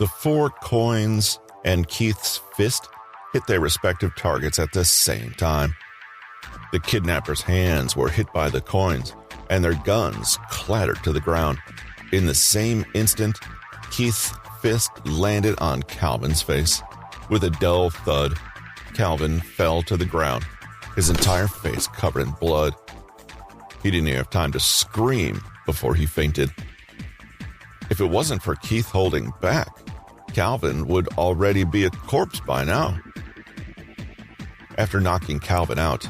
The 4 coins and Keith's fist hit their respective targets at the same time. The kidnappers' hands were hit by the coins, and their guns clattered to the ground. In the same instant, Keith's fist landed on Calvin's face. With a dull thud, Calvin fell to the ground, his entire face covered in blood. He didn't even have time to scream before he fainted. If it wasn't for Keith holding back, Calvin would already be a corpse by now. After knocking Calvin out,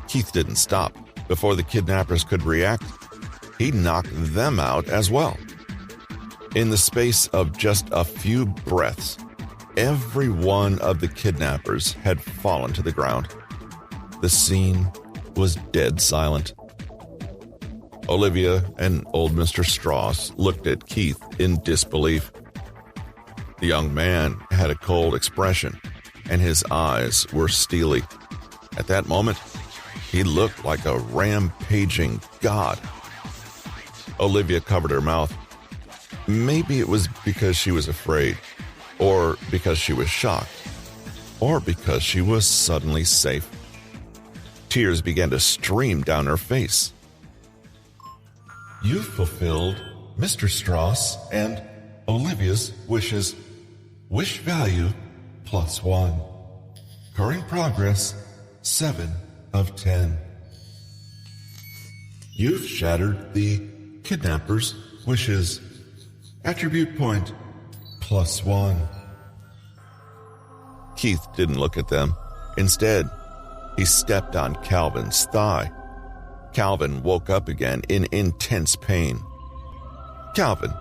Keith didn't stop. Before the kidnappers could react, he knocked them out as well. In the space of just a few breaths, every one of the kidnappers had fallen to the ground. The scene was dead silent. Olivia and old Mr. Strauss looked at Keith in disbelief. The young man had a cold expression, and his eyes were steely. At that moment, he looked like a rampaging god. Olivia covered her mouth. Maybe it was because she was afraid, or because she was shocked, or because she was suddenly safe. Tears began to stream down her face. "You've fulfilled Mr. Strauss and Olivia's wishes. Wish value +1. Current progress 7 of 10. You've shattered the kidnapper's wishes. Attribute point +1. Keith didn't look at them. Instead, he stepped on Calvin's thigh. Calvin woke up again in intense pain. "Calvin,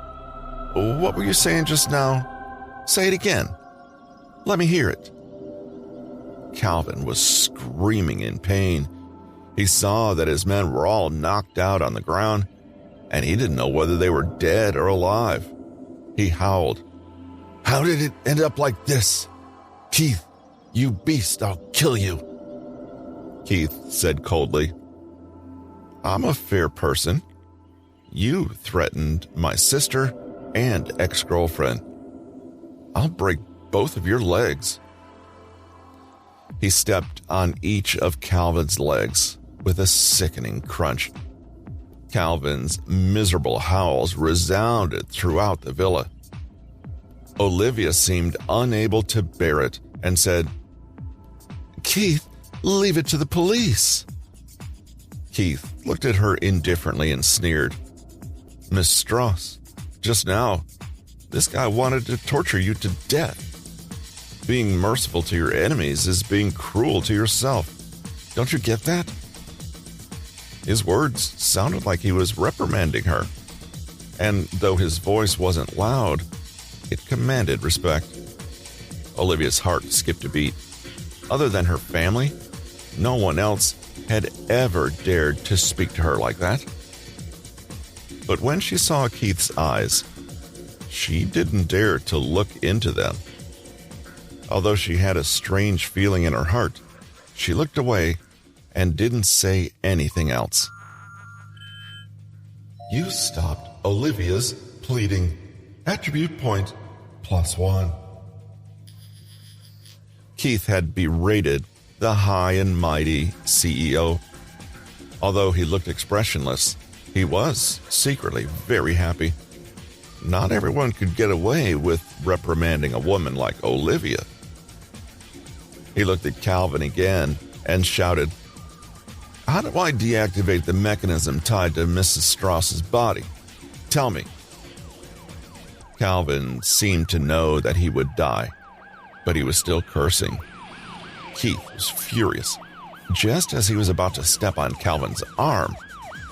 what were you saying just now? Say it again. Let me hear it." Calvin was screaming in pain. He saw that his men were all knocked out on the ground, and he didn't know whether they were dead or alive. He howled, "How did it end up like this? Keith, you beast, I'll kill you." Keith said coldly, "I'm a fair person. You threatened my sister and ex-girlfriend. I'll break both of your legs." He stepped on each of Calvin's legs with a sickening crunch. Calvin's miserable howls resounded throughout the villa. Olivia seemed unable to bear it and said, "Keith, leave it to the police." Keith looked at her indifferently and sneered, "Miss Strauss, just now, this guy wanted to torture you to death. Being merciful to your enemies is being cruel to yourself. Don't you get that?" His words sounded like he was reprimanding her, and though his voice wasn't loud, it commanded respect. Olivia's heart skipped a beat. Other than her family, no one else had ever dared to speak to her like that. But when she saw Keith's eyes, she didn't dare to look into them. Although she had a strange feeling in her heart, she looked away and didn't say anything else. "You stopped Olivia's pleading. Attribute point +1. Keith had berated the high and mighty CEO. Although he looked expressionless, he was secretly very happy. Not everyone could get away with reprimanding a woman like Olivia. He looked at Calvin again and shouted, "How do I deactivate the mechanism tied to Mrs. Strauss's body? Tell me." Calvin seemed to know that he would die, but he was still cursing. Keith was furious. Just as he was about to step on Calvin's arm,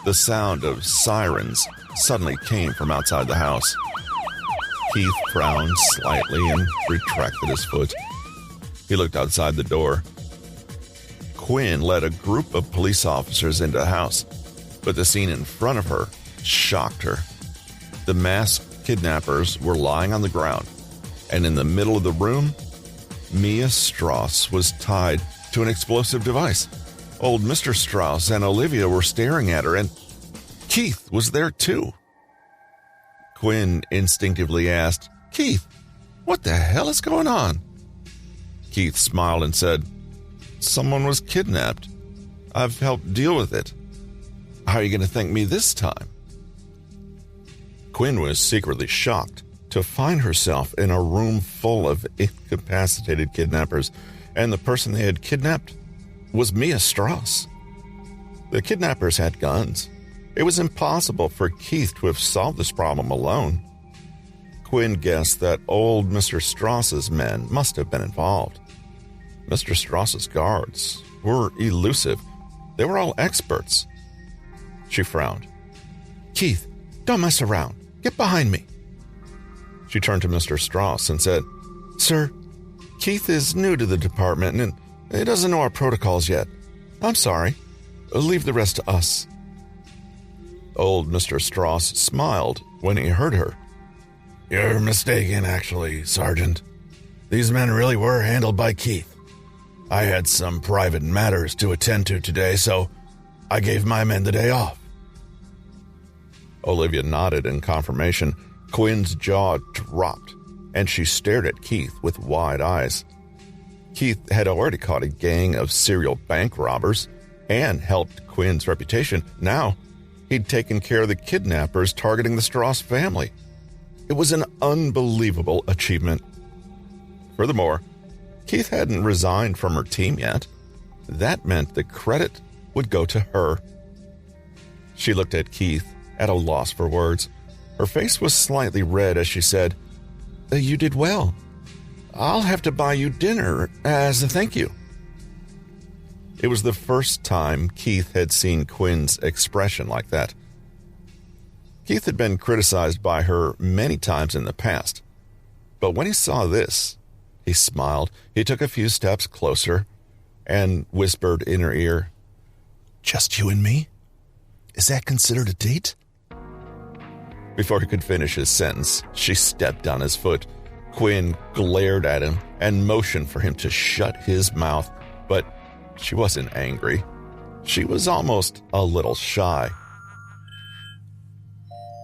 the sound of sirens suddenly came from outside the house. Keith frowned slightly and retracted his foot. He looked outside the door. Quinn led a group of police officers into the house, but the scene in front of her shocked her. The masked kidnappers were lying on the ground, and in the middle of the room, Mia Strauss was tied to an explosive device. Old Mr. Strauss and Olivia were staring at her, and Keith was there too. Quinn instinctively asked, "Keith, What the hell is going on? Keith smiled and said, Someone was kidnapped. I've helped deal with it. How are you going to thank me this time? Quinn was secretly shocked to find herself in a room full of incapacitated kidnappers, and the person they had kidnapped was Mia Strauss. The kidnappers had guns. It was impossible for Keith to have solved this problem alone. Quinn guessed that old Mr. Strauss's men must have been involved. Mr. Strauss's guards were elusive. They were all experts. She frowned. Keith, don't mess around. Get behind me. She turned to Mr. Strauss and said, Sir, Keith is new to the department and he doesn't know our protocols yet. I'm sorry. Leave the rest to us. Old Mr. Strauss smiled when he heard her. You're mistaken, actually, Sergeant. These men really were handled by Keith. I had some private matters to attend to today, so I gave my men the day off. Olivia nodded in confirmation. Quinn's jaw dropped, and she stared at Keith with wide eyes. Keith had already caught a gang of serial bank robbers and helped Quinn's reputation. Now, he'd taken care of the kidnappers targeting the Strauss family. It was an unbelievable achievement. Furthermore, Keith hadn't resigned from her team yet. That meant the credit would go to her. She looked at Keith, at a loss for words. Her face was slightly red as she said, You did well. I'll have to buy you dinner as a thank you. It was the first time Keith had seen Quinn's expression like that. Keith had been criticized by her many times in the past, but when he saw this, he smiled. He took a few steps closer and whispered in her ear, Just you and me? Is that considered a date? Before he could finish his sentence, she stepped on his foot. Quinn glared at him and motioned for him to shut his mouth, but she wasn't angry. She was almost a little shy.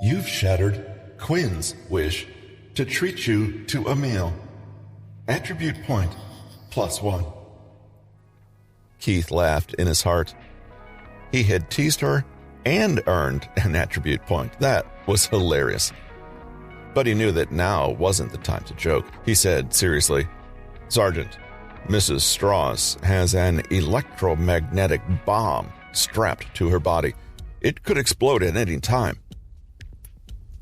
You've shattered Quinn's wish to treat you to a meal. Attribute point +1. Keith laughed in his heart. He had teased her and earned an attribute point. That was hilarious. But he knew that now wasn't the time to joke. He said seriously, Sergeant, Mrs. Strauss has an electromagnetic bomb strapped to her body. It could explode at any time.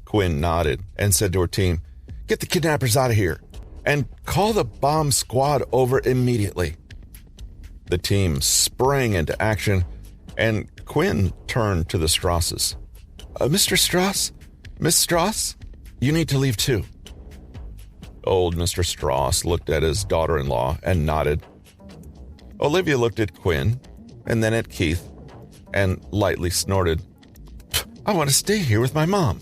Quinn nodded and said to her team, Get the kidnappers out of here and call the bomb squad over immediately. The team sprang into action, and Quinn turned to the Strausses. Mr. Strauss? Miss Strauss? You need to leave too. Old Mr. Strauss looked at his daughter-in-law and nodded. Olivia looked at Quinn and then at Keith and lightly snorted. I want to stay here with my mom.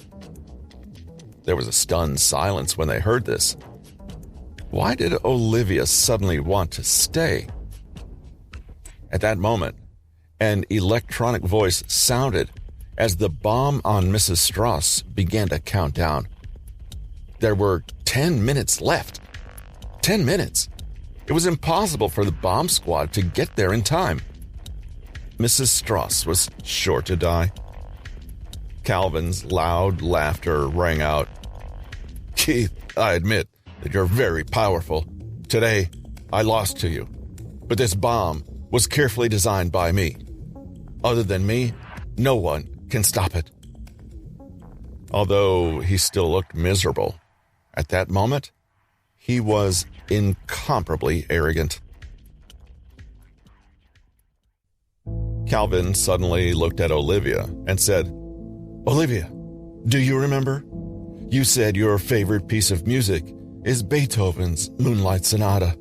There was a stunned silence when they heard this. Why did Olivia suddenly want to stay? At that moment, an electronic voice sounded as the bomb on Mrs. Strauss began to count down. There were 10 minutes left. 10 minutes. It was impossible for the bomb squad to get there in time. Mrs. Strauss was sure to die. Calvin's loud laughter rang out. Keith, I admit that you're very powerful. Today, I lost to you. But this bomb was carefully designed by me. Other than me, no one can stop it. Although he still looked miserable, at that moment, he was incomparably arrogant. Calvin suddenly looked at Olivia and said, Olivia, do you remember? You said your favorite piece of music is Beethoven's Moonlight Sonata.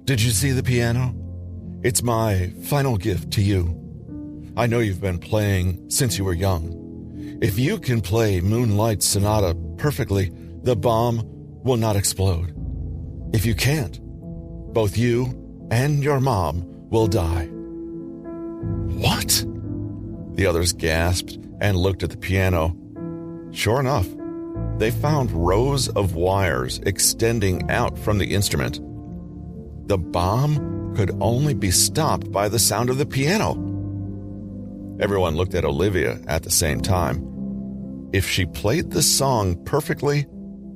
Did you see the piano? It's my final gift to you. I know you've been playing since you were young. If you can play Moonlight Sonata perfectly, the bomb will not explode. If you can't, both you and your mom will die. What? The others gasped and looked at the piano. Sure enough, they found rows of wires extending out from the instrument. The bomb could only be stopped by the sound of the piano. Everyone looked at Olivia at the same time. If she played the song perfectly,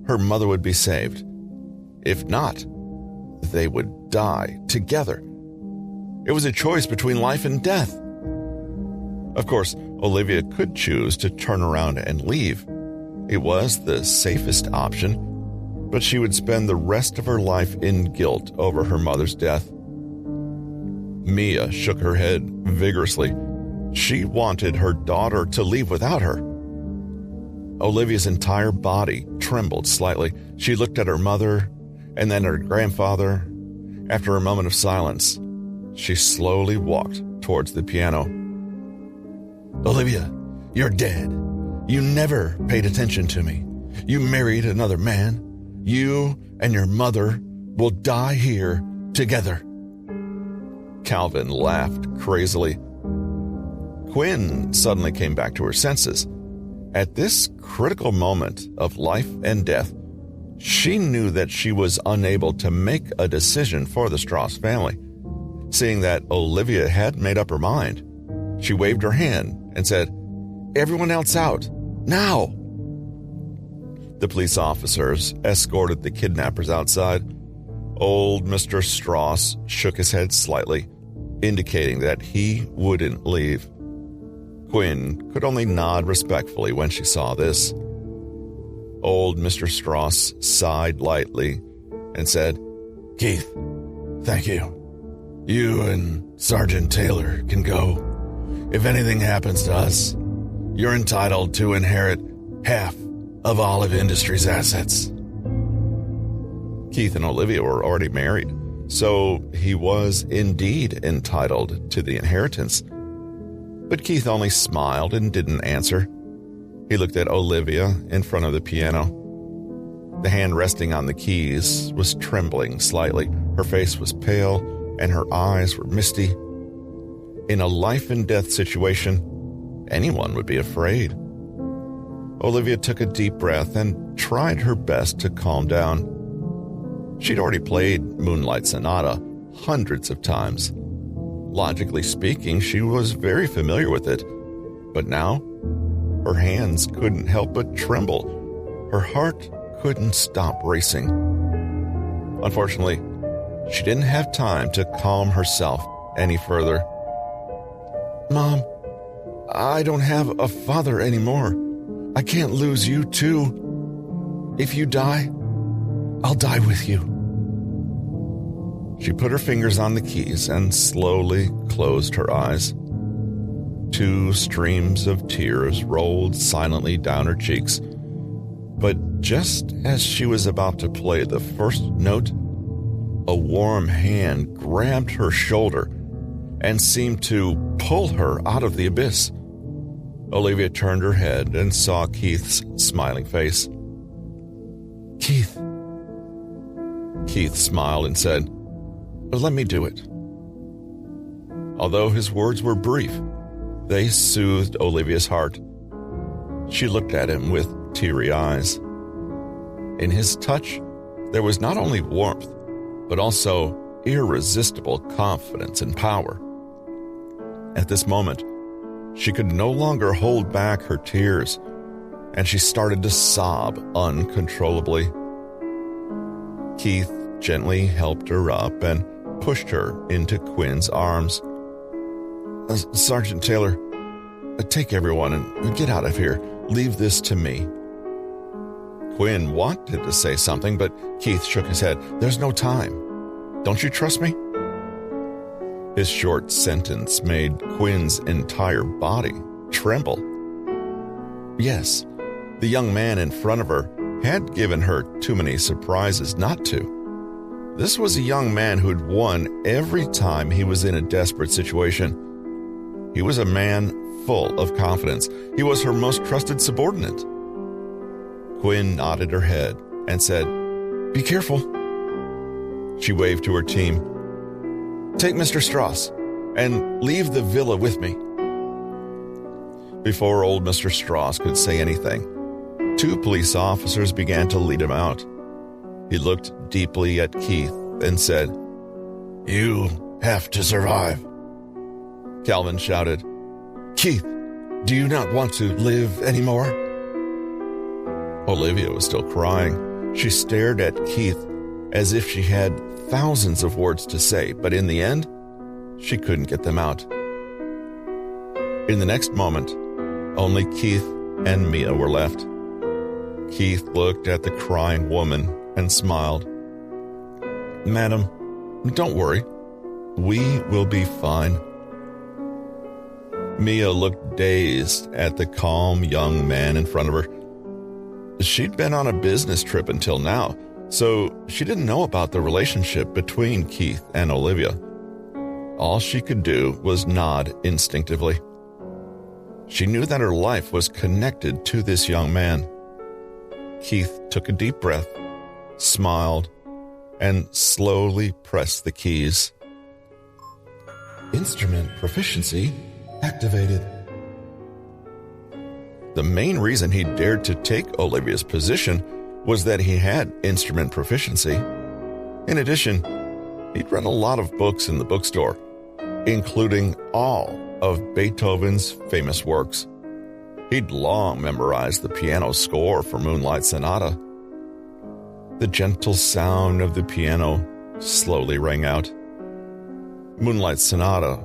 her mother would be saved. If not, they would die together. It was a choice between life and death. Of course, Olivia could choose to turn around and leave. It was the safest option, but she would spend the rest of her life in guilt over her mother's death. Mia shook her head vigorously. She wanted her daughter to leave without her. Olivia's entire body trembled slightly. She looked at her mother and then at her grandfather. After a moment of silence, she slowly walked towards the piano. "Olivia, you're dead. You never paid attention to me. You married another man. You and your mother will die here together." Calvin laughed crazily. Quinn suddenly came back to her senses. At this critical moment of life and death, she knew that she was unable to make a decision for the Strauss family. Seeing that Olivia had made up her mind, she waved her hand and said, "Everyone else out, now!" The police officers escorted the kidnappers outside. Old Mr. Strauss shook his head slightly, indicating that he wouldn't leave. Quinn could only nod respectfully when she saw this. Old Mr. Strauss sighed lightly and said, "Keith, thank you. You and Sergeant Taylor can go. If anything happens to us, you're entitled to inherit half of Olive Industries' assets." Keith and Olivia were already married, so he was indeed entitled to the inheritance. But Keith only smiled and didn't answer. He looked at Olivia in front of the piano. The hand resting on the keys was trembling slightly. Her face was pale, and her eyes were misty. In a life-and-death situation, anyone would be afraid. Olivia took a deep breath and tried her best to calm down. She'd already played Moonlight Sonata hundreds of times. Logically speaking, she was very familiar with it. But now, her hands couldn't help but tremble. Her heart couldn't stop racing. Unfortunately, she didn't have time to calm herself any further. "Mom, I don't have a father anymore. I can't lose you too. If you die, I'll die with you." She put her fingers on the keys and slowly closed her eyes. 2 streams of tears rolled silently down her cheeks. But just as she was about to play the first note, a warm hand grabbed her shoulder and seemed to pull her out of the abyss. Olivia turned her head and saw Keith's smiling face. "Keith." Keith smiled and said, "Let me do it." Although his words were brief, they soothed Olivia's heart. She looked at him with teary eyes. In his touch, there was not only warmth, but also irresistible confidence and power. At this moment, she could no longer hold back her tears, and she started to sob uncontrollably. Keith gently helped her up and pushed her into Quinn's arms. "Sergeant Taylor, take everyone and get out of here. Leave this to me." Quinn wanted to say something, but Keith shook his head. "There's no time. Don't you trust me?" His short sentence made Quinn's entire body tremble. Yes, the young man in front of her had given her too many surprises not to. This was a young man who'd won every time he was in a desperate situation. He was a man full of confidence. He was her most trusted subordinate. Quinn nodded her head and said, "Be careful." She waved to her team. "Take Mr. Strauss and leave the villa with me." Before old Mr. Strauss could say anything, 2 police officers began to lead him out. He looked deeply at Keith and said, "You have to survive." Calvin shouted, "Keith, do you not want to live anymore?" Olivia was still crying. She stared at Keith as if she had thousands of words to say, but in the end, she couldn't get them out. In the next moment, only Keith and Mia were left. Keith looked at the crying woman and smiled. "Madam, don't worry. We will be fine." Mia looked dazed at the calm young man in front of her. She'd been on a business trip until now, so she didn't know about the relationship between Keith and Olivia. All she could do was nod instinctively. She knew that her life was connected to this young man. Keith took a deep breath, smiled, and slowly pressed the keys. "Instrument proficiency activated." The main reason he dared to take Olivia's position was that he had instrument proficiency. In addition, he'd read a lot of books in the bookstore, including all of Beethoven's famous works. He'd long memorized the piano score for Moonlight Sonata. The gentle sound of the piano slowly rang out. Moonlight Sonata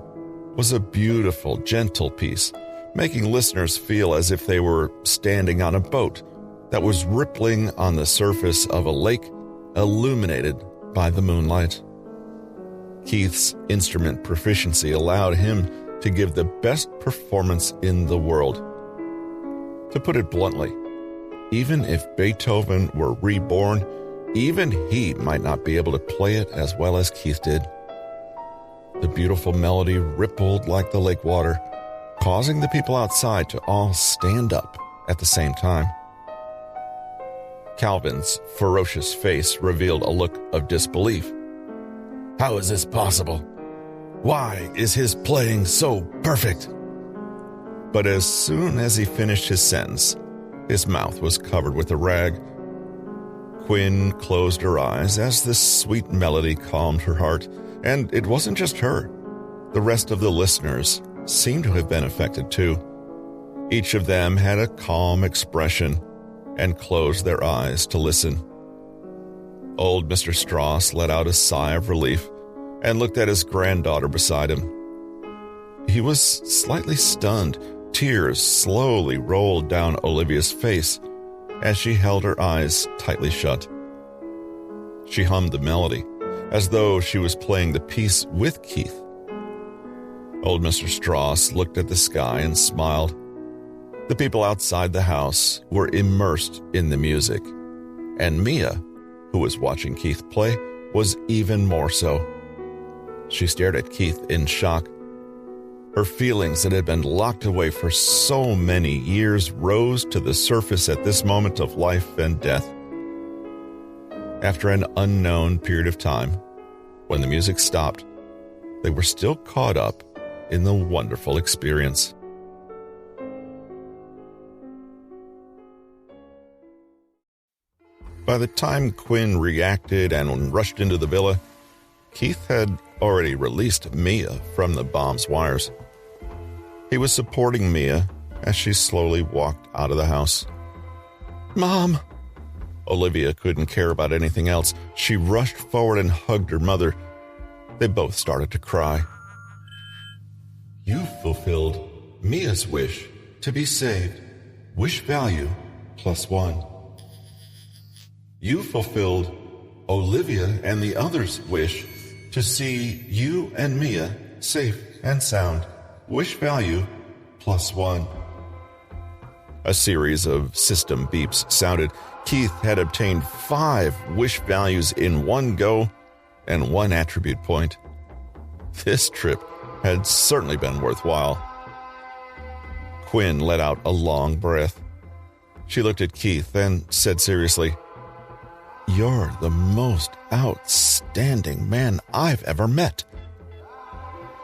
was a beautiful, gentle piece, making listeners feel as if they were standing on a boat that was rippling on the surface of a lake illuminated by the moonlight. Keith's instrument proficiency allowed him to give the best performance in the world. To put it bluntly, even if Beethoven were reborn, even he might not be able to play it as well as Keith did. The beautiful melody rippled like the lake water, causing the people outside to all stand up at the same time. Calvin's ferocious face revealed a look of disbelief. "How is this possible? Why is his playing so perfect?" But as soon as he finished his sentence, his mouth was covered with a rag. Quinn closed her eyes as the sweet melody calmed her heart, and it wasn't just her. The rest of the listeners seemed to have been affected too. Each of them had a calm expression and closed their eyes to listen. Old Mr. Strauss let out a sigh of relief and looked at his granddaughter beside him. He was slightly stunned. Tears slowly rolled down Olivia's face as she held her eyes tightly shut. She hummed the melody as though she was playing the piece with Keith. Old Mr. Strauss looked at the sky and smiled. The people outside the house were immersed in the music, and Mia, who was watching Keith play, was even more so. She stared at Keith in shock. Her feelings that had been locked away for so many years rose to the surface at this moment of life and death. After an unknown period of time, when the music stopped, they were still caught up in the wonderful experience. By the time Quinn reacted and rushed into the villa, Keith had already released Mia from the bomb's wires. He was supporting Mia as she slowly walked out of the house. "Mom!" Olivia couldn't care about anything else. She rushed forward and hugged her mother. They both started to cry. "You fulfilled Mia's wish to be saved. Wish value +1. You fulfilled Olivia and the others' wish to see you and Mia safe and sound. Wish value +1. A series of system beeps sounded. Keith had obtained 5 wish values in one go and 1 attribute point. This trip had certainly been worthwhile. Quinn let out a long breath. She looked at Keith and said seriously, "You're the most outstanding man I've ever met."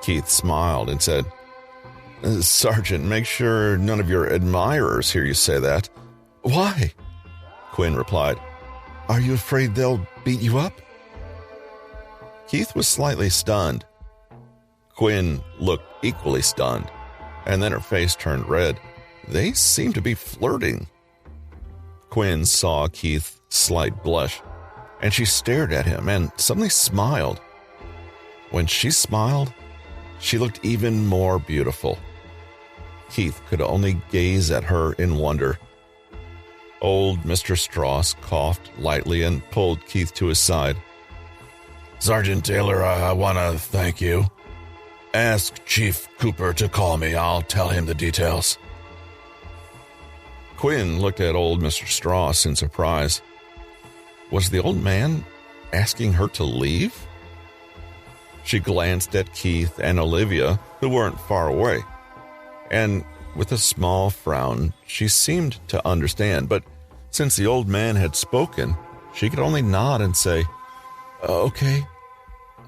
Keith smiled and said, "Sergeant, make sure none of your admirers hear you say that. Why? Quinn replied. Are you afraid they'll beat you up? Keith was slightly stunned. Quinn looked equally stunned, and then her face turned red. They seemed to be flirting. Quinn saw Keith's slight blush, and she stared at him and suddenly smiled. When she smiled, she looked even more beautiful. Keith could only gaze at her in wonder. Old Mr. Strauss coughed lightly and pulled Keith to his side. Sergeant Taylor, I want to thank you. Ask Chief Cooper to call me. I'll tell him the details. Quinn looked at old Mr. Strauss in surprise. Was the old man asking her to leave? She glanced at Keith and Olivia, who weren't far away, and with a small frown, she seemed to understand, but since the old man had spoken, she could only nod and say, Okay,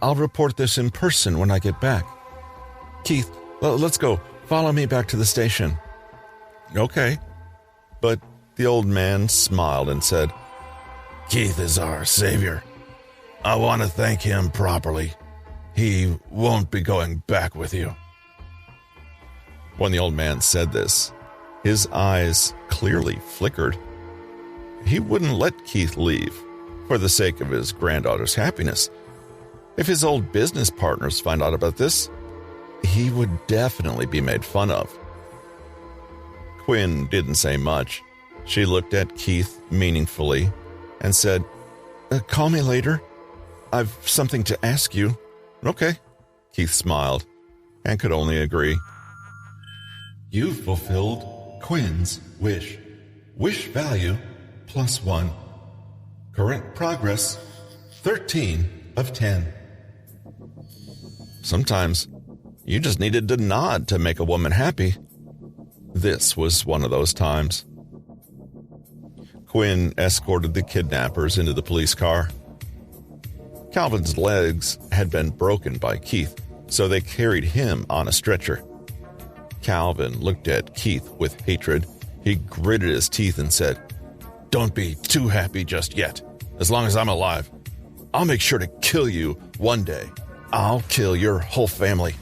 I'll report this in person when I get back. Keith, let's go. Follow me back to the station. Okay. But the old man smiled and said, Keith is our savior. I want to thank him properly. He won't be going back with you. When the old man said this, his eyes clearly flickered. He wouldn't let Keith leave for the sake of his granddaughter's happiness. If his old business partners find out about this, he would definitely be made fun of. Quinn didn't say much. She looked at Keith meaningfully and said, Call me later. I've something to ask you. Okay, Keith smiled and could only agree. You've fulfilled Quinn's wish. Wish value +1. Current progress 13 of 10. Sometimes you just needed to nod to make a woman happy. This was one of those times. Quinn escorted the kidnappers into the police car. Calvin's legs had been broken by Keith, so they carried him on a stretcher. Calvin looked at Keith with hatred. He gritted his teeth and said, Don't be too happy just yet. As long as I'm alive, I'll make sure to kill you one day. I'll kill your whole family.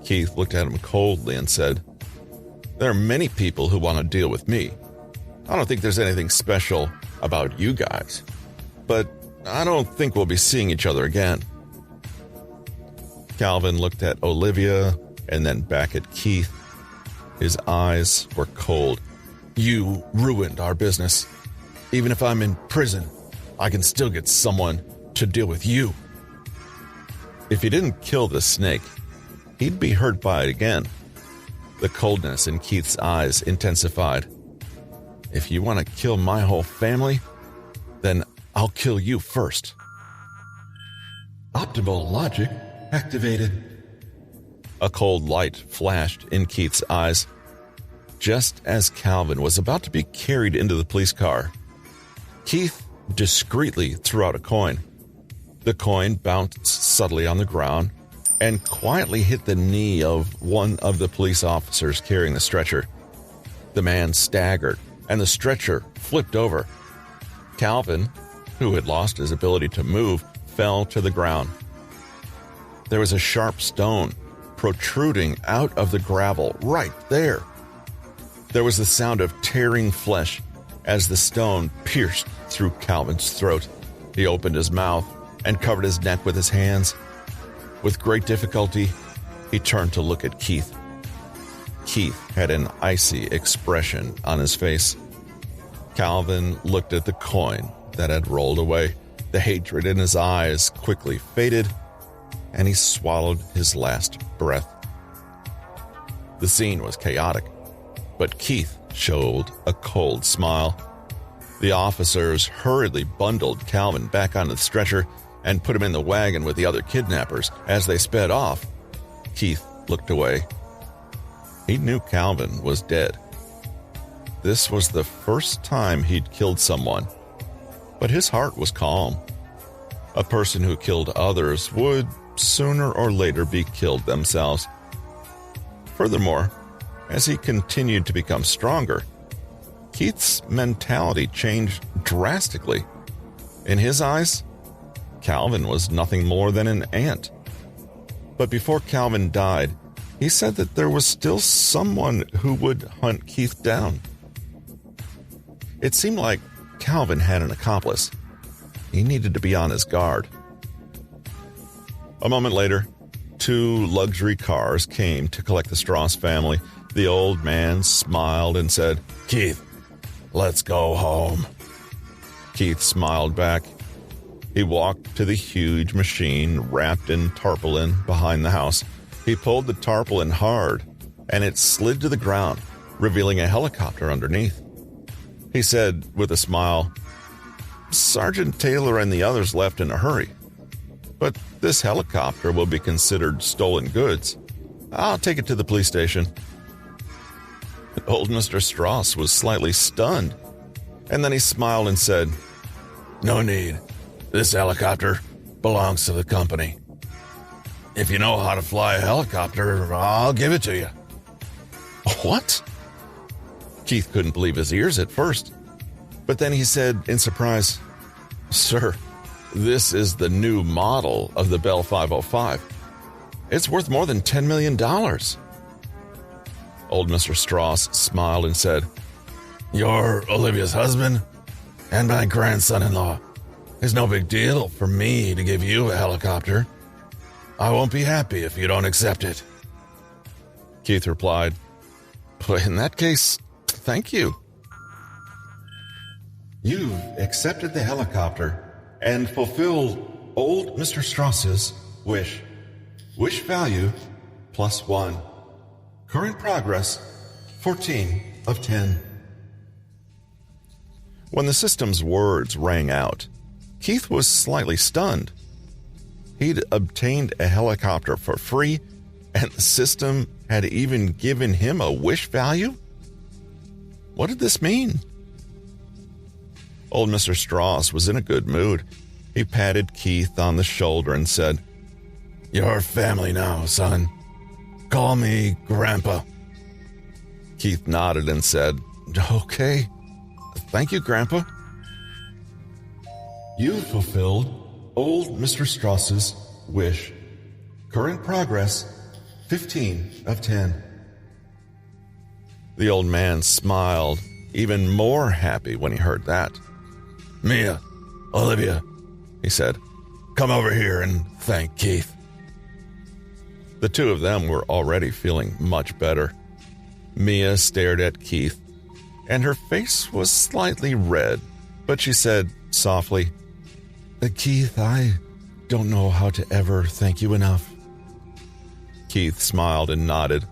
Keith looked at him coldly and said, There are many people who want to deal with me. I don't think there's anything special about you guys, but I don't think we'll be seeing each other again. Calvin looked at Olivia and then back at Keith. His eyes were cold. You ruined our business. Even if I'm in prison, I can still get someone to deal with you. If he didn't kill the snake, he'd be hurt by it again. The coldness in Keith's eyes intensified. If you want to kill my whole family, then I'll kill you first. Optimal logic activated. A cold light flashed in Keith's eyes. Just as Calvin was about to be carried into the police car, Keith discreetly threw out a coin. The coin bounced subtly on the ground and quietly hit the knee of one of the police officers carrying the stretcher. The man staggered, and the stretcher flipped over. Calvin, who had lost his ability to move, fell to the ground. There was a sharp stone protruding out of the gravel right there. There was the sound of tearing flesh as the stone pierced through Calvin's throat. He opened his mouth and covered his neck with his hands. With great difficulty, he turned to look at Keith. Keith had an icy expression on his face. Calvin looked at the coin that had rolled away. The hatred in his eyes quickly faded, and he swallowed his last breath. The scene was chaotic, but Keith showed a cold smile. The officers hurriedly bundled Calvin back onto the stretcher and put him in the wagon with the other kidnappers. As they sped off, Keith looked away. He knew Calvin was dead. This was the first time he'd killed someone, but his heart was calm. A person who killed others would sooner or later be killed themselves. Furthermore, as he continued to become stronger, Keith's mentality changed drastically. In his eyes, Calvin was nothing more than an ant. But before Calvin died, he said that there was still someone who would hunt Keith down. It seemed like Calvin had an accomplice. He needed to be on his guard. A moment later, 2 luxury cars came to collect the Strauss family. The old man smiled and said, "Keith, let's go home." Keith smiled back. He walked to the huge machine wrapped in tarpaulin behind the house. He pulled the tarpaulin hard, and it slid to the ground, revealing a helicopter underneath. He said with a smile, "Sergeant Taylor and the others left in a hurry, but this helicopter will be considered stolen goods. I'll take it to the police station." Old Mr. Strauss was slightly stunned, and then he smiled and said, "No need. This helicopter belongs to the company. If you know how to fly a helicopter, I'll give it to you." What? Keith couldn't believe his ears at first, but then he said in surprise, "Sir, this is the new model of the Bell 505. It's worth more than $10 million. Old Mr. Strauss smiled and said, "You're Olivia's husband and my grandson-in-law. It's no big deal for me to give you a helicopter. I won't be happy if you don't accept it." Keith replied, "Well, in that case, thank you." "You've accepted the helicopter and fulfilled old Mr. Strauss's wish. Wish value +1. Current progress 14 of 10. When the system's words rang out, Keith was slightly stunned. He'd obtained a helicopter for free, and the system had even given him a wish value? What did this mean? Old Mr. Strauss was in a good mood. He patted Keith on the shoulder and said, "You're family now, son. Call me Grandpa." Keith nodded and said, "Okay. Thank you, Grandpa." "You fulfilled old Mr. Strauss's wish. Current progress 15 of 10. The old man smiled, even more happy when he heard that. "Mia, Olivia," he said, "come over here and thank Keith." The two of them were already feeling much better. Mia stared at Keith, and her face was slightly red, but she said softly, "Keith, I don't know how to ever thank you enough." Keith smiled and nodded.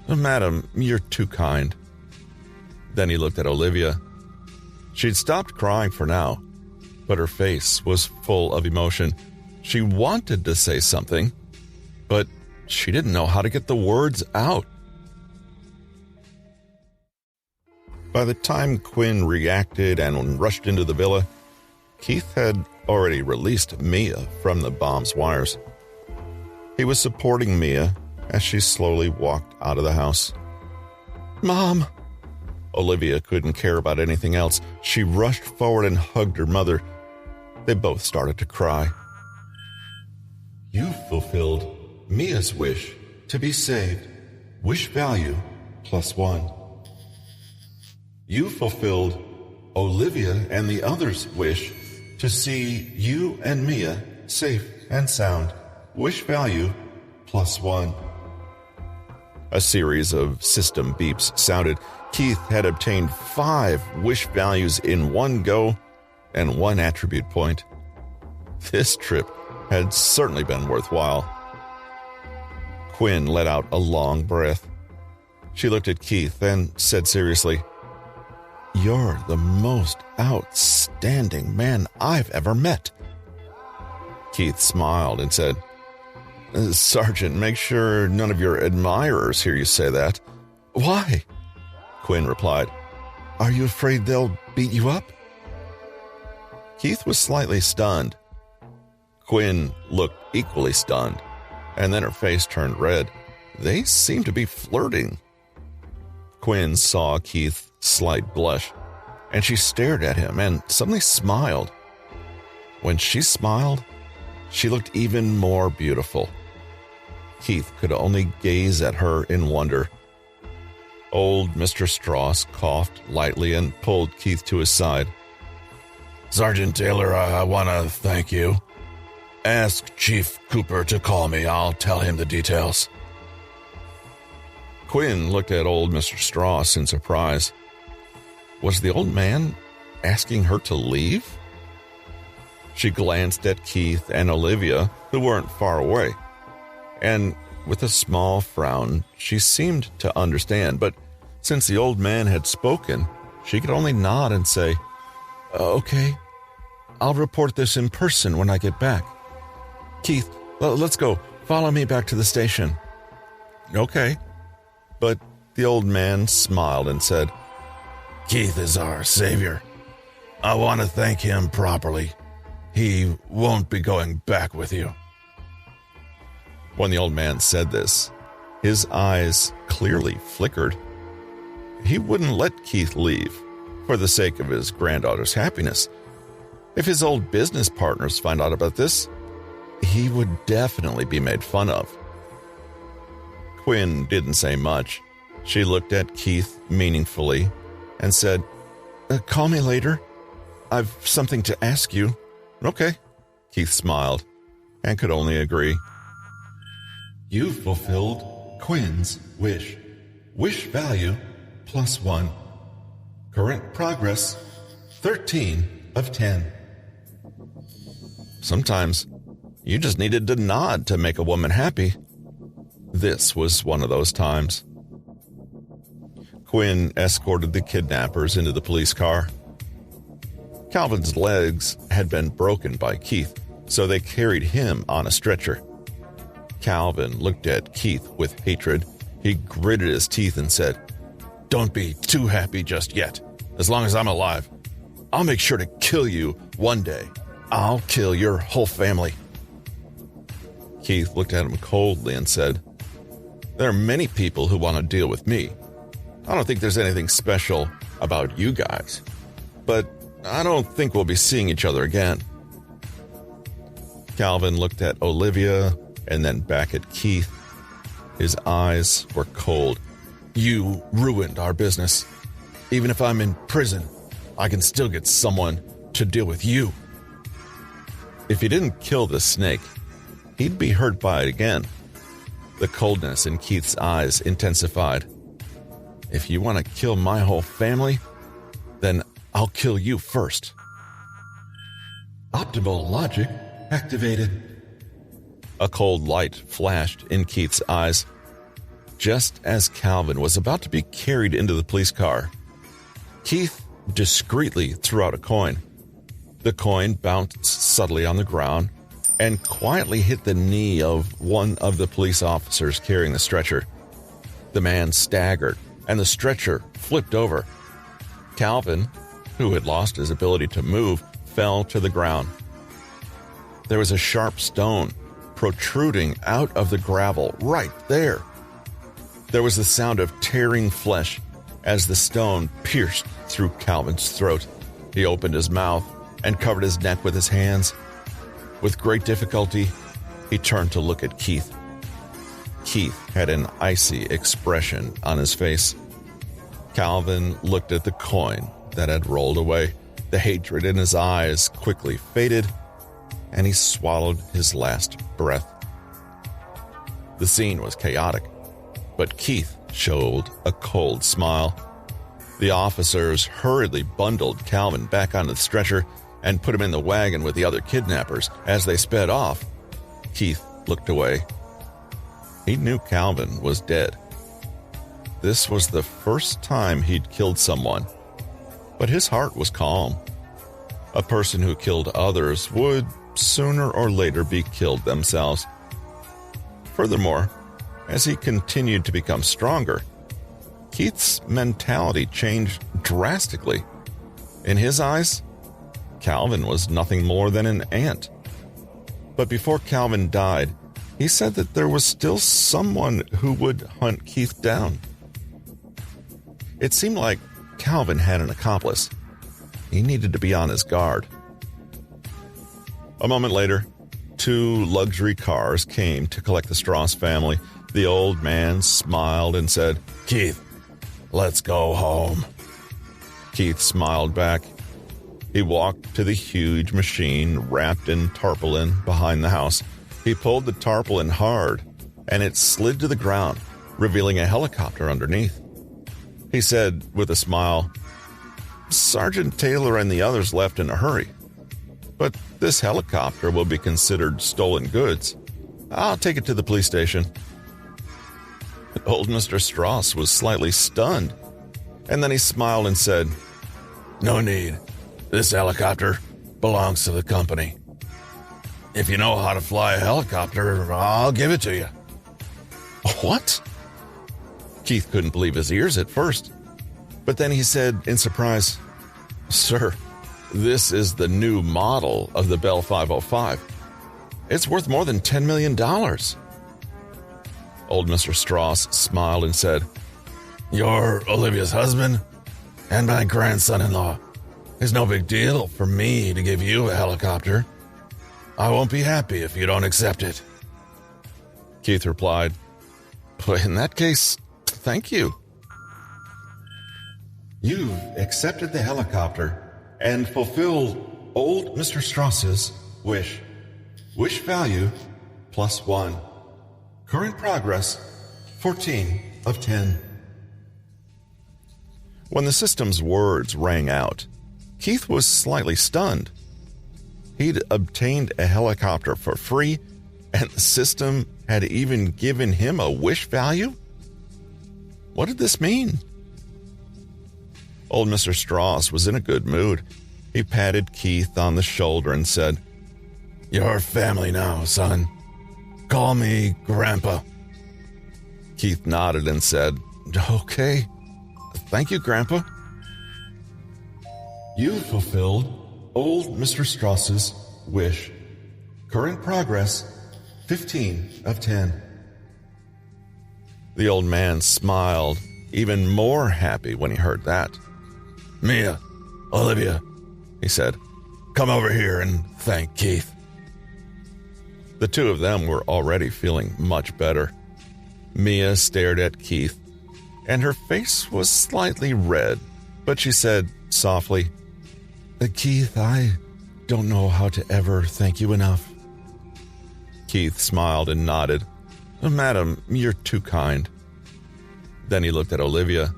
"Madam, you're too kind." Then he looked at Olivia. She'd stopped crying for now, but her face was full of emotion. She wanted to say something, but she didn't know how to get the words out. By the time Quinn reacted and rushed into the villa, Keith had already released Mia from the bomb's wires. He was supporting Mia as she slowly walked out of the house. "Mom!" Olivia couldn't care about anything else. She rushed forward and hugged her mother. They both started to cry. "You fulfilled Mia's wish to be saved. Wish value +1. You fulfilled Olivia and the others' wish to see you and Mia safe and sound. Wish value +1. A series of system beeps sounded. Keith had obtained 5 wish values in one go and 1 attribute point. This trip had certainly been worthwhile. Quinn let out a long breath. She looked at Keith and said seriously, "You're the most outstanding man I've ever met." Keith smiled and said, "Sergeant, make sure none of your admirers hear you say that." "Why?" Quinn replied. "Are you afraid they'll beat you up?" Keith was slightly stunned. Quinn looked equally stunned, and then her face turned red. They seemed to be flirting. Quinn saw Keith's slight blush. and she stared at him and suddenly smiled. When she smiled, she looked even more beautiful. Keith could only gaze at her in wonder. Old Mr. Strauss coughed lightly and pulled Keith to his side. "Sergeant Taylor, I want to thank you. Ask Chief Cooper to call me. I'll tell him the details." Quinn looked at old Mr. Strauss in surprise. Was the old man asking her to leave? She glanced at Keith and Olivia, who weren't far away, and with a small frown, she seemed to understand, but since the old man had spoken, she could only nod and say, "Okay, I'll report this in person when I get back. Keith, let's go. Follow me back to the station." "Okay." But the old man smiled and said, "Keith is our savior. I want to thank him properly. He won't be going back with you." When the old man said this, his eyes clearly flickered. He wouldn't let Keith leave for the sake of his granddaughter's happiness. If his old business partners find out about this, he would definitely be made fun of. Quinn didn't say much. She looked at Keith meaningfully and said, "Call me later. I've something to ask you." "Okay." Keith smiled and could only agree. "You've fulfilled Quinn's wish. Wish value +1. Current progress 13 of 10. Sometimes you just needed to nod to make a woman happy. This was one of those times. Quinn escorted the kidnappers into the police car. Calvin's legs had been broken by Keith, so they carried him on a stretcher. Calvin looked at Keith with hatred. He gritted his teeth and said, "Don't be too happy just yet. As long as I'm alive, I'll make sure to kill you one day. I'll kill your whole family." Keith looked at him coldly and said, "There are many people who want to deal with me. I don't think there's anything special about you guys, but I don't think we'll be seeing each other again." Calvin looked at Olivia and then back at Keith. His eyes were cold. "You ruined our business. Even if I'm in prison, I can still get someone to deal with you." If he didn't kill the snake, he'd be hurt by it again. The coldness in Keith's eyes intensified. "If you want to kill my whole family, then I'll kill you first." Optimal logic activated. A cold light flashed in Keith's eyes. Just as Calvin was about to be carried into the police car, Keith discreetly threw out a coin. The coin bounced subtly on the ground and quietly hit the knee of one of the police officers carrying the stretcher. The man staggered, and the stretcher flipped over. Calvin, who had lost his ability to move, fell to the ground. There was a sharp stone protruding out of the gravel right there. There was the sound of tearing flesh as the stone pierced through Calvin's throat. He opened his mouth and covered his neck with his hands. With great difficulty, he turned to look at Keith. Keith had an icy expression on his face. Calvin looked at the coin that had rolled away. The hatred in his eyes quickly faded, and he swallowed his last breath. The scene was chaotic, but Keith showed a cold smile. The officers hurriedly bundled Calvin back onto the stretcher and put him in the wagon with the other kidnappers. As they sped off, Keith looked away. He knew Calvin was dead. This was the first time he'd killed someone, but his heart was calm. A person who killed others would sooner or later be killed themselves. Furthermore, as he continued to become stronger, Keith's mentality changed drastically. In his eyes, Calvin was nothing more than an ant. But before Calvin died, he said that there was still someone who would hunt Keith down. It seemed like Calvin had an accomplice, he needed to be on his guard. A moment later, 2 luxury cars came to collect the Strauss family. The old man smiled and said, "Keith, let's go home." Keith smiled back. He walked to the huge machine wrapped in tarpaulin behind the house. He pulled the tarpaulin hard, and it slid to the ground, revealing a helicopter underneath. He said with a smile, "Sergeant Taylor and the others left in a hurry, but this helicopter will be considered stolen goods. I'll take it to the police station." Old Mr. Strauss was slightly stunned, and then he smiled and said, "No need. This helicopter belongs to the company. If you know how to fly a helicopter, I'll give it to you." "What?" Keith couldn't believe his ears at first, but then he said in surprise, "Sir, this is the new model of the Bell 505. It's worth more than $10 million. Old Mr. Strauss smiled and said, "You're Olivia's husband and my grandson-in-law. It's no big deal for me to give you a helicopter. I won't be happy if you don't accept it." Keith replied, "Well, in that case, thank you." You've accepted the helicopter and fulfilled old Mr. Strauss's wish. Wish value +1. Current progress 14 of 10. When the system's words rang out, Keith was slightly stunned. He'd obtained a helicopter for free, and the system had even given him a wish value? What did this mean? Old Mr. Strauss was in a good mood. He patted Keith on the shoulder and said, "You're family now, son. Call me Grandpa." Keith nodded and said, "Okay. Thank you, Grandpa." You fulfilled old Mr. Strauss's wish. Current progress 15 of 10. The old man smiled, even more happy when he heard that. "Mia, Olivia," he said, "come over here and thank Keith." The 2 of them were already feeling much better. Mia stared at Keith, and her face was slightly red, but she said softly, "Keith, I don't know how to ever thank you enough." Keith smiled and nodded. "Madam, you're too kind." Then he looked at Olivia.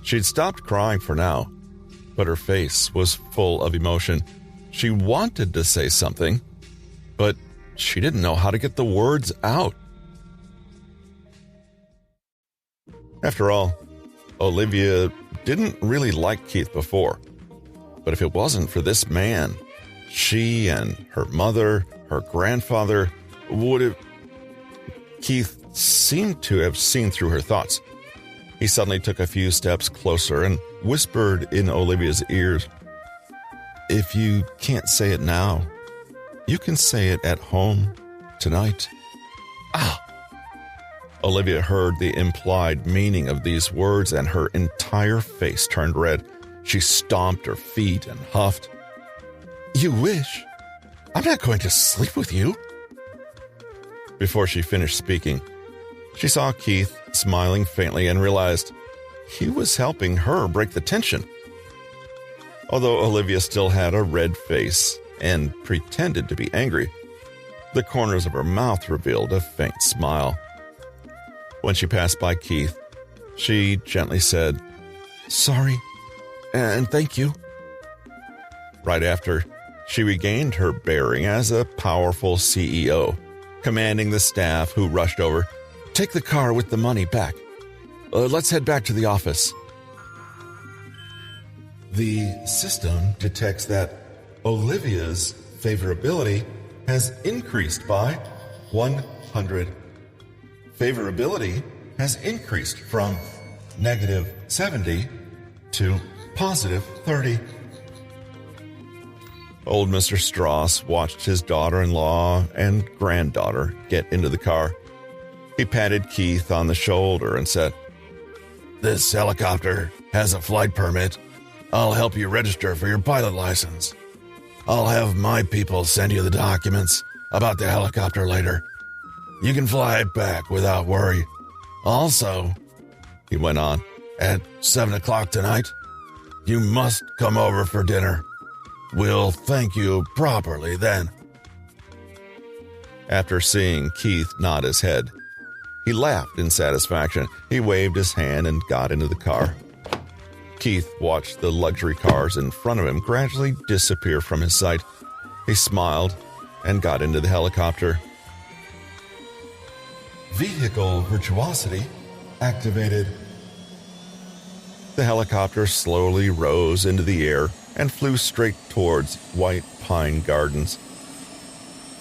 She'd stopped crying for now, but her face was full of emotion. She wanted to say something, but she didn't know how to get the words out. After all, Olivia didn't really like Keith before, but if it wasn't for this man, she and her mother, her grandfather, would have... Keith seemed to have seen through her thoughts. He suddenly took a few steps closer and whispered in Olivia's ears, "If you can't say it now, you can say it at home tonight." Ah! Olivia heard the implied meaning of these words, and her entire face turned red. She stomped her feet and huffed. "You wish? I'm not going to sleep with you." Before she finished speaking, she saw Keith smiling faintly and realized he was helping her break the tension. Although Olivia still had a red face and pretended to be angry, the corners of her mouth revealed a faint smile. When she passed by Keith, she gently said, "Sorry, and thank you." Right after, she regained her bearing as a powerful CEO, commanding the staff who rushed over, "Take the car with the money back. Let's head back to the office." The system detects that Olivia's favorability has increased by 100. Favorability has increased from -70 to +30. Old Mr. Strauss watched his daughter-in-law and granddaughter get into the car. He patted Keith on the shoulder and said, "This helicopter has a flight permit I'll help you register for your pilot license. I'll have my people send you the documents about the helicopter later. You can fly it back without worry. Also, he went on, at 7 o'clock tonight, you must come over for dinner. We'll thank you properly then. After seeing Keith nod his head, he laughed in satisfaction. He waved his hand and got into the car. Keith watched the luxury cars in front of him gradually disappear from his sight. He smiled and got into the helicopter. Vehicle virtuosity activated. The helicopter slowly rose into the air and flew straight towards White Pine Gardens.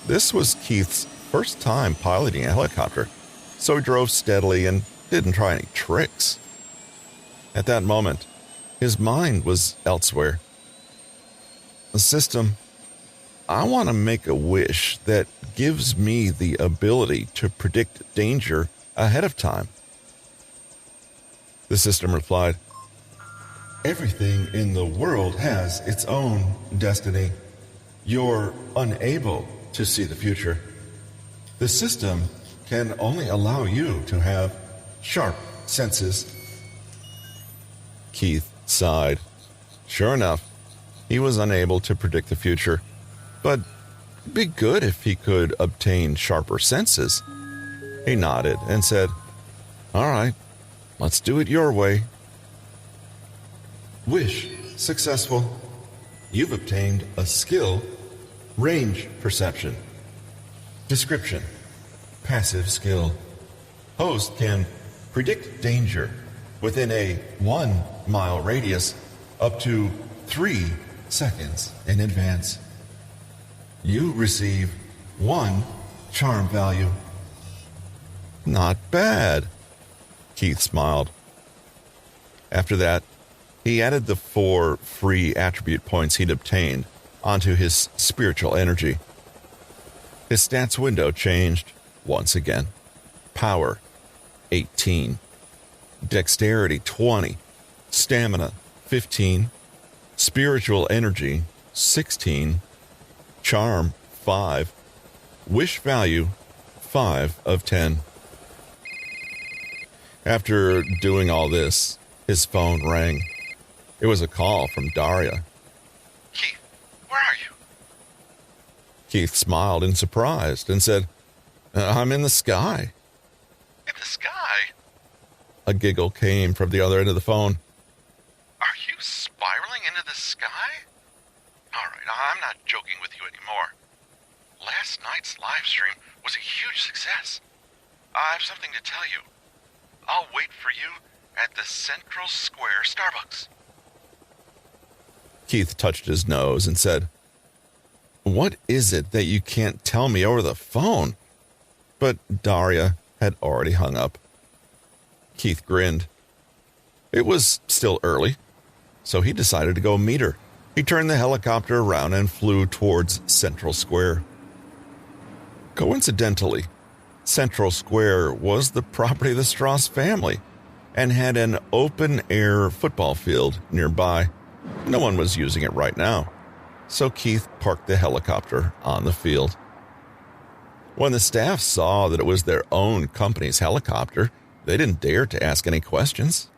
This was Keith's first time piloting a helicopter, so he drove steadily and didn't try any tricks. At that moment, his mind was elsewhere. The system, I want to make a wish that gives me the ability to predict danger ahead of time. The system replied, everything in the world has its own destiny. You're unable to see the future. The system can only allow you to have sharp senses. Keith sighed. Sure enough, he was unable to predict the future, but it'd be good if he could obtain sharper senses. He nodded and said, all right, let's do it your way. Wish successful. You've obtained a skill, range perception. Description, passive skill. Host can predict danger within a 1-mile radius up to 3 seconds in advance. You receive 1 charm value. Not bad, Keith smiled. After that, he added the 4 free attribute points he'd obtained onto his spiritual energy. His stats window changed once again. Power, 18. Dexterity, 20. Stamina, 15. Spiritual energy, 16. Charm, 5. Wish value, 5 of 10. After doing all this, his phone rang. It was a call from Daria. Keith, where are you? Keith smiled in surprise and said, I'm in the sky. In the sky? A giggle came from the other end of the phone. Are you spiraling into the sky? All right, I'm not joking with you anymore. Last night's live stream was a huge success. I have something to tell you. I'll wait for you at the Central Square Starbucks. Keith touched his nose and said, what is it that you can't tell me over the phone? But Daria had already hung up. Keith grinned. It was still early, so he decided to go meet her. He turned the helicopter around and flew towards Central Square. Coincidentally, Central Square was the property of the Strauss family and had an open-air football field nearby. No one was using it right now, so Keith parked the helicopter on the field. When the staff saw that it was their own company's helicopter, they didn't dare to ask any questions.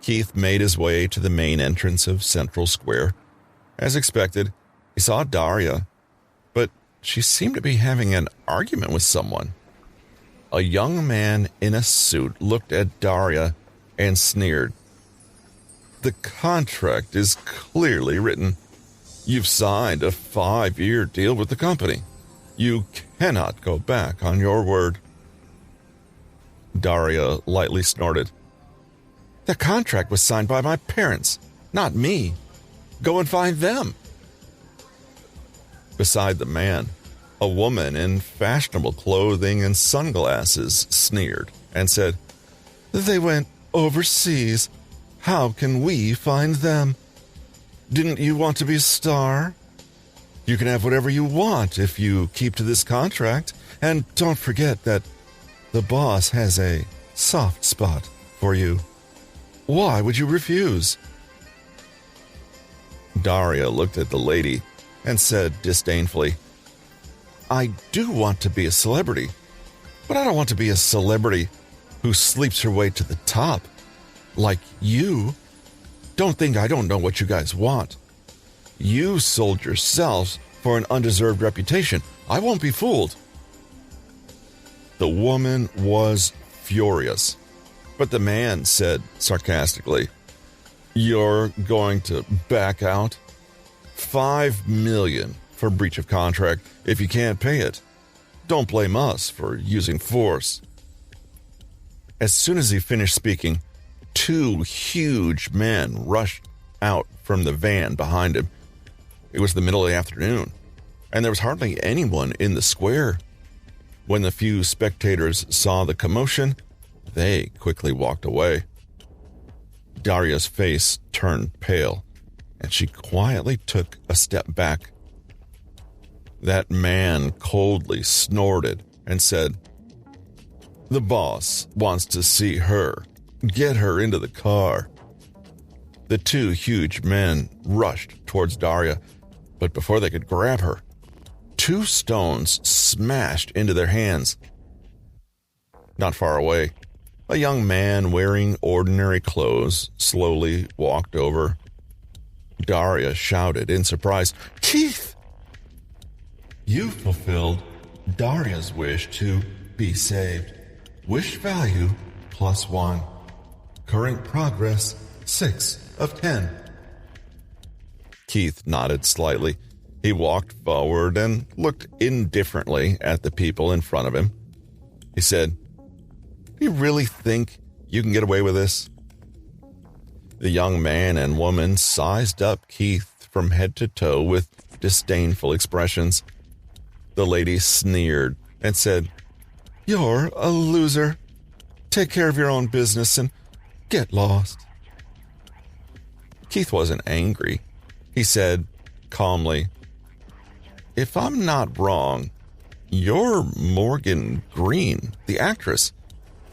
Keith made his way to the main entrance of Central Square. As expected, he saw Daria, but she seemed to be having an argument with someone. A young man in a suit looked at Daria and sneered. The contract is clearly written. You've signed a 5-year deal with the company. You cannot go back on your word. Daria lightly snorted. The contract was signed by my parents, not me. Go and find them. Beside the man, a woman in fashionable clothing and sunglasses sneered and said, They went overseas. How can we find them? Didn't you want to be a star? You can have whatever you want if you keep to this contract, and don't forget that the boss has a soft spot for you. Why would you refuse? Daria looked at the lady and said disdainfully, "I do want to be a celebrity, but I don't want to be a celebrity who sleeps her way to the top. Like you. Don't think I don't know what you guys want. You sold yourselves for an undeserved reputation. I won't be fooled." The woman was furious, but the man said sarcastically, "You're going to back out? $5 million for breach of contract if you can't pay it. Don't blame us for using force." As soon as he finished speaking, 2 huge men rushed out from the van behind him. It was the middle of the afternoon, and there was hardly anyone in the square. When the few spectators saw the commotion, they quickly walked away. Daria's face turned pale, and she quietly took a step back. That man coldly snorted and said, "The boss wants to see her. Get her into the car." The 2 huge men rushed towards Daria, but before they could grab her, 2 stones smashed into their hands. Not far away, a young man wearing ordinary clothes slowly walked over. Daria shouted in surprise, "Keith!" "You fulfilled Daria's wish to be saved. Wish value +1. Current progress 6 of 10. Keith nodded slightly. He walked forward and looked indifferently at the people in front of him. He said, "Do you really think you can get away with this?" The young man and woman sized up Keith from head to toe with disdainful expressions. The lady sneered and said, "You're a loser. Take care of your own business and get lost." Keith wasn't angry. He said calmly, "If I'm not wrong, you're Morgan Green, the actress,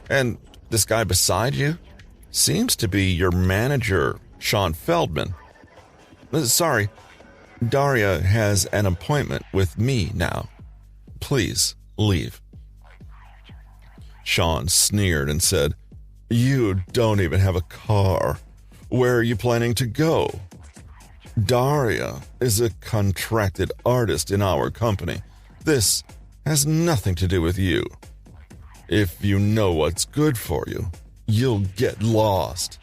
and this guy beside you seems to be your manager, Sean Feldman. Sorry, Daria has an appointment with me now. Please leave." Sean sneered and said, "You don't even have a car. Where are you planning to go? Daria is a contracted artist in our company. This has nothing to do with you. If you know what's good for you, you'll get lost."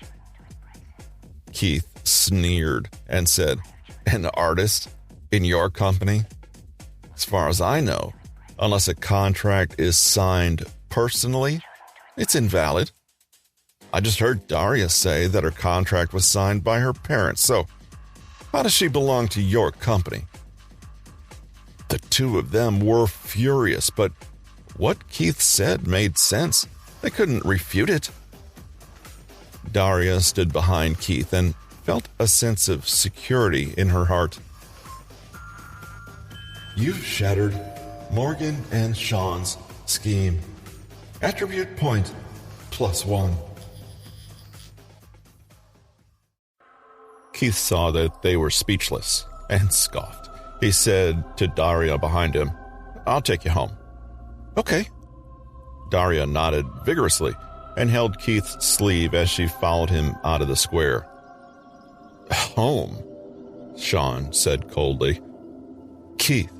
Keith sneered and said, "An artist in your company? As far as I know, unless a contract is signed personally, it's invalid. I just heard Daria say that her contract was signed by her parents, so how does she belong to your company?" The 2 of them were furious, but what Keith said made sense. They couldn't refute it. Daria stood behind Keith and felt a sense of security in her heart. "You've shattered Morgan and Sean's scheme. Attribute point +1. Keith saw that they were speechless and scoffed. He said to Daria behind him, "I'll take you home." "Okay." Daria nodded vigorously and held Keith's sleeve as she followed him out of the square. "Home?" Sean said coldly. "Keith,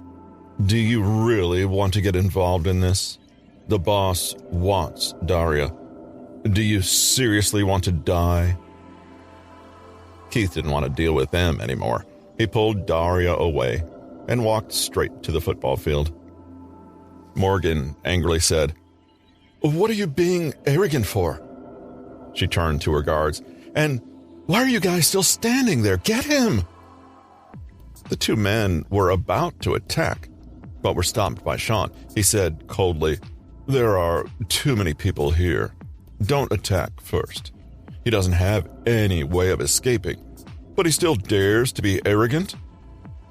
do you really want to get involved in this? The boss wants Daria. Do you seriously want to die?" Keith didn't want to deal with them anymore. He pulled Daria away and walked straight to the football field. Morgan angrily said, "What are you being arrogant for?" She turned to her guards. "And why are you guys still standing there? Get him!" The 2 men were about to attack, but were stopped by Sean. He said coldly, "There are too many people here. Don't attack first. He doesn't have any way of escaping, but he still dares to be arrogant.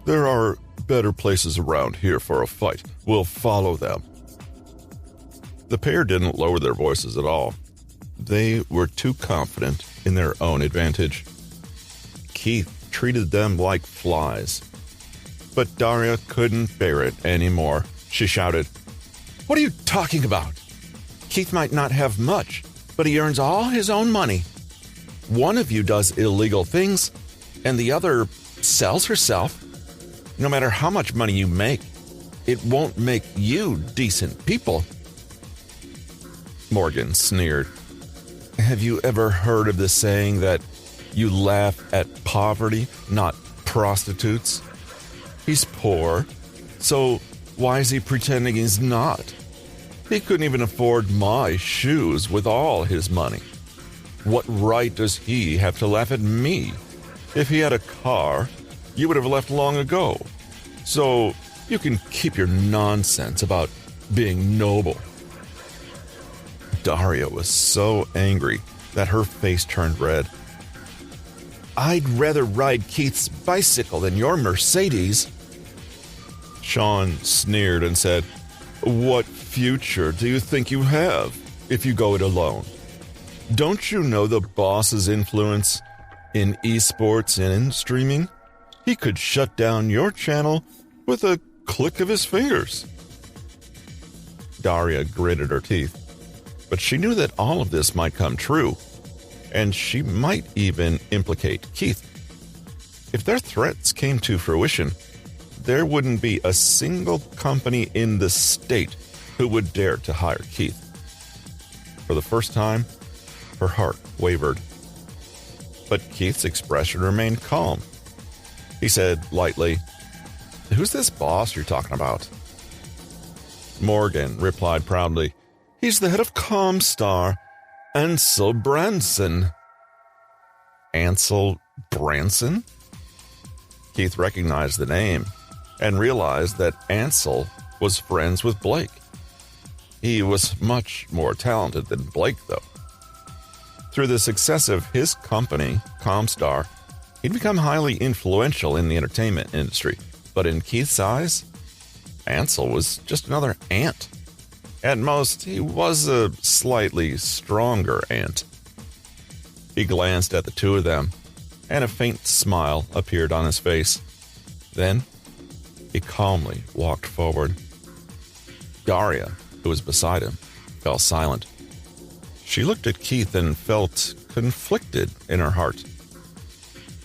There are better places around here for a fight. We'll follow them." The pair didn't lower their voices at all. They were too confident in their own advantage. Keith treated them like flies. But Daria couldn't bear it anymore. She shouted, "What are you talking about? Keith might not have much, but he earns all his own money. One of you does illegal things, and the other sells herself. No matter how much money you make, it won't make you decent people." Morgan sneered. "Have you ever heard of the saying that you laugh at poverty, not prostitutes? He's poor, so why is he pretending he's not? He couldn't even afford my shoes with all his money. What right does he have to laugh at me? If he had a car, you would have left long ago. So you can keep your nonsense about being noble." Daria was so angry that her face turned red. "I'd rather ride Keith's bicycle than your Mercedes." Sean sneered and said, "What future do you think you have if you go it alone? Don't you know the boss's influence in esports and streaming? He could shut down your channel with a click of his fingers." Daria gritted her teeth, but she knew that all of this might come true, and she might even implicate Keith. If their threats came to fruition, there wouldn't be a single company in the state who would dare to hire Keith. For the first time, her heart wavered. But Keith's expression remained calm. He said lightly, "Who's this boss you're talking about?" Morgan replied proudly, "He's the head of Comstar, Ansel Branson." Ansel Branson? Keith recognized the name and realized that Ansel was friends with Blake. He was much more talented than Blake, though. Through the success of his company, Comstar, he'd become highly influential in the entertainment industry. But in Keith's eyes, Ansel was just another ant. At most, he was a slightly stronger ant. He glanced at the two of them, and a faint smile appeared on his face. Then, he calmly walked forward. Daria, who was beside him, fell silent. She looked at Keith and felt conflicted in her heart.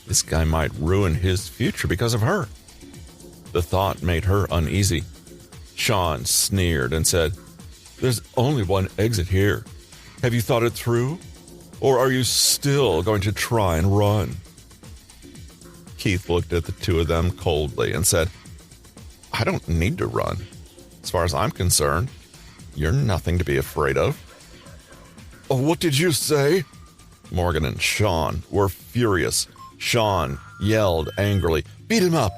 This guy might ruin his future because of her. The thought made her uneasy. Sean sneered and said, "There's only one exit here. Have you thought it through? Or are you still going to try and run?" Keith looked at the two of them coldly and said, "I don't need to run. As far as I'm concerned, you're nothing to be afraid of." "Oh, what did you say?" Morgan and Sean were furious. Sean yelled angrily, "Beat him up!"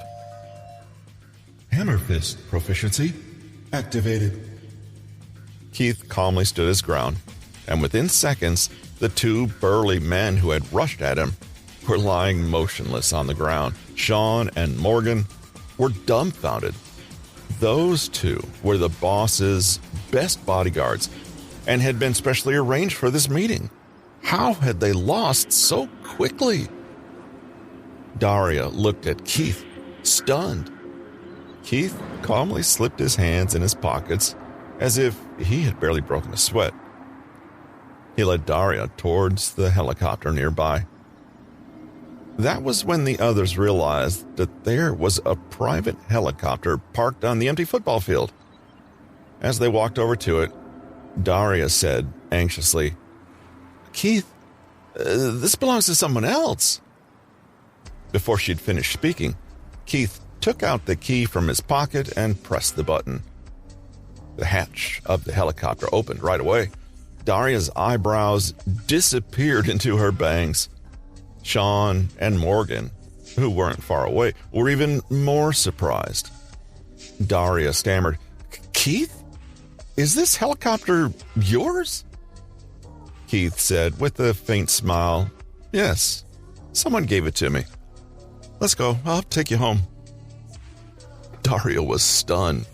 Hammer fist proficiency activated. Keith calmly stood his ground, and within seconds, the two burly men who had rushed at him were lying motionless on the ground. Sean and Morgan were dumbfounded. Those two were the boss's best bodyguards and had been specially arranged for this meeting. How had they lost so quickly? Daria looked at Keith, stunned. Keith calmly slipped his hands in his pockets as if he had barely broken a sweat. He led Daria towards the helicopter nearby. That was when the others realized that there was a private helicopter parked on the empty football field. As they walked over to it, Daria said anxiously, "Keith, this belongs to someone else." Before she'd finished speaking, Keith took out the key from his pocket and pressed the button. The hatch of the helicopter opened right away. Daria's eyebrows disappeared into her bangs. Sean and Morgan, who weren't far away, were even more surprised. Daria stammered, "Keith, is this helicopter yours?" Keith said with a faint smile, "Yes, someone gave it to me. Let's go, I'll take you home." Daria was stunned.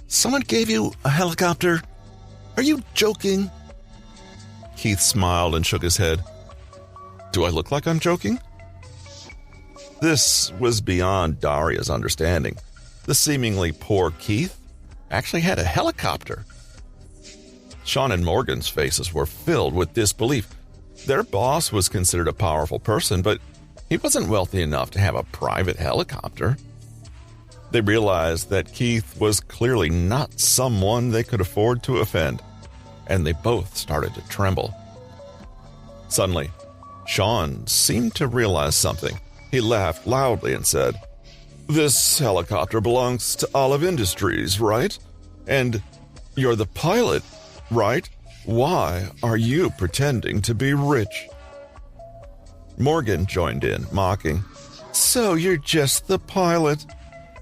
"Someone gave you a helicopter? Are you joking?" Keith smiled and shook his head. "Do I look like I'm joking?" This was beyond Daria's understanding. The seemingly poor Keith actually had a helicopter. Sean and Morgan's faces were filled with disbelief. Their boss was considered a powerful person, but he wasn't wealthy enough to have a private helicopter. They realized that Keith was clearly not someone they could afford to offend, and they both started to tremble. Suddenly, Sean seemed to realize something. He laughed loudly and said, "This helicopter belongs to Olive Industries, right? And you're the pilot, right? Why are you pretending to be rich?" Morgan joined in, mocking, "So you're just the pilot?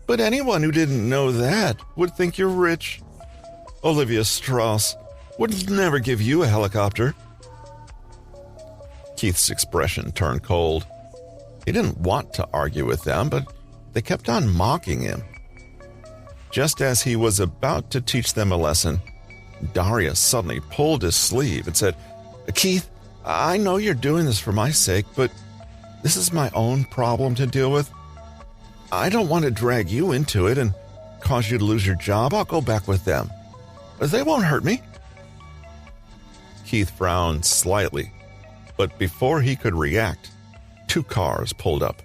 But anyone who didn't know that would think you're rich. Olivia Strauss would never give you a helicopter." Keith's expression turned cold. He didn't want to argue with them, but they kept on mocking him. Just as he was about to teach them a lesson, Daria suddenly pulled his sleeve and said, "Keith, I know you're doing this for my sake, but this is my own problem to deal with. I don't want to drag you into it and cause you to lose your job. I'll go back with them. They won't hurt me." Keith frowned slightly, but before he could react, 2 cars pulled up.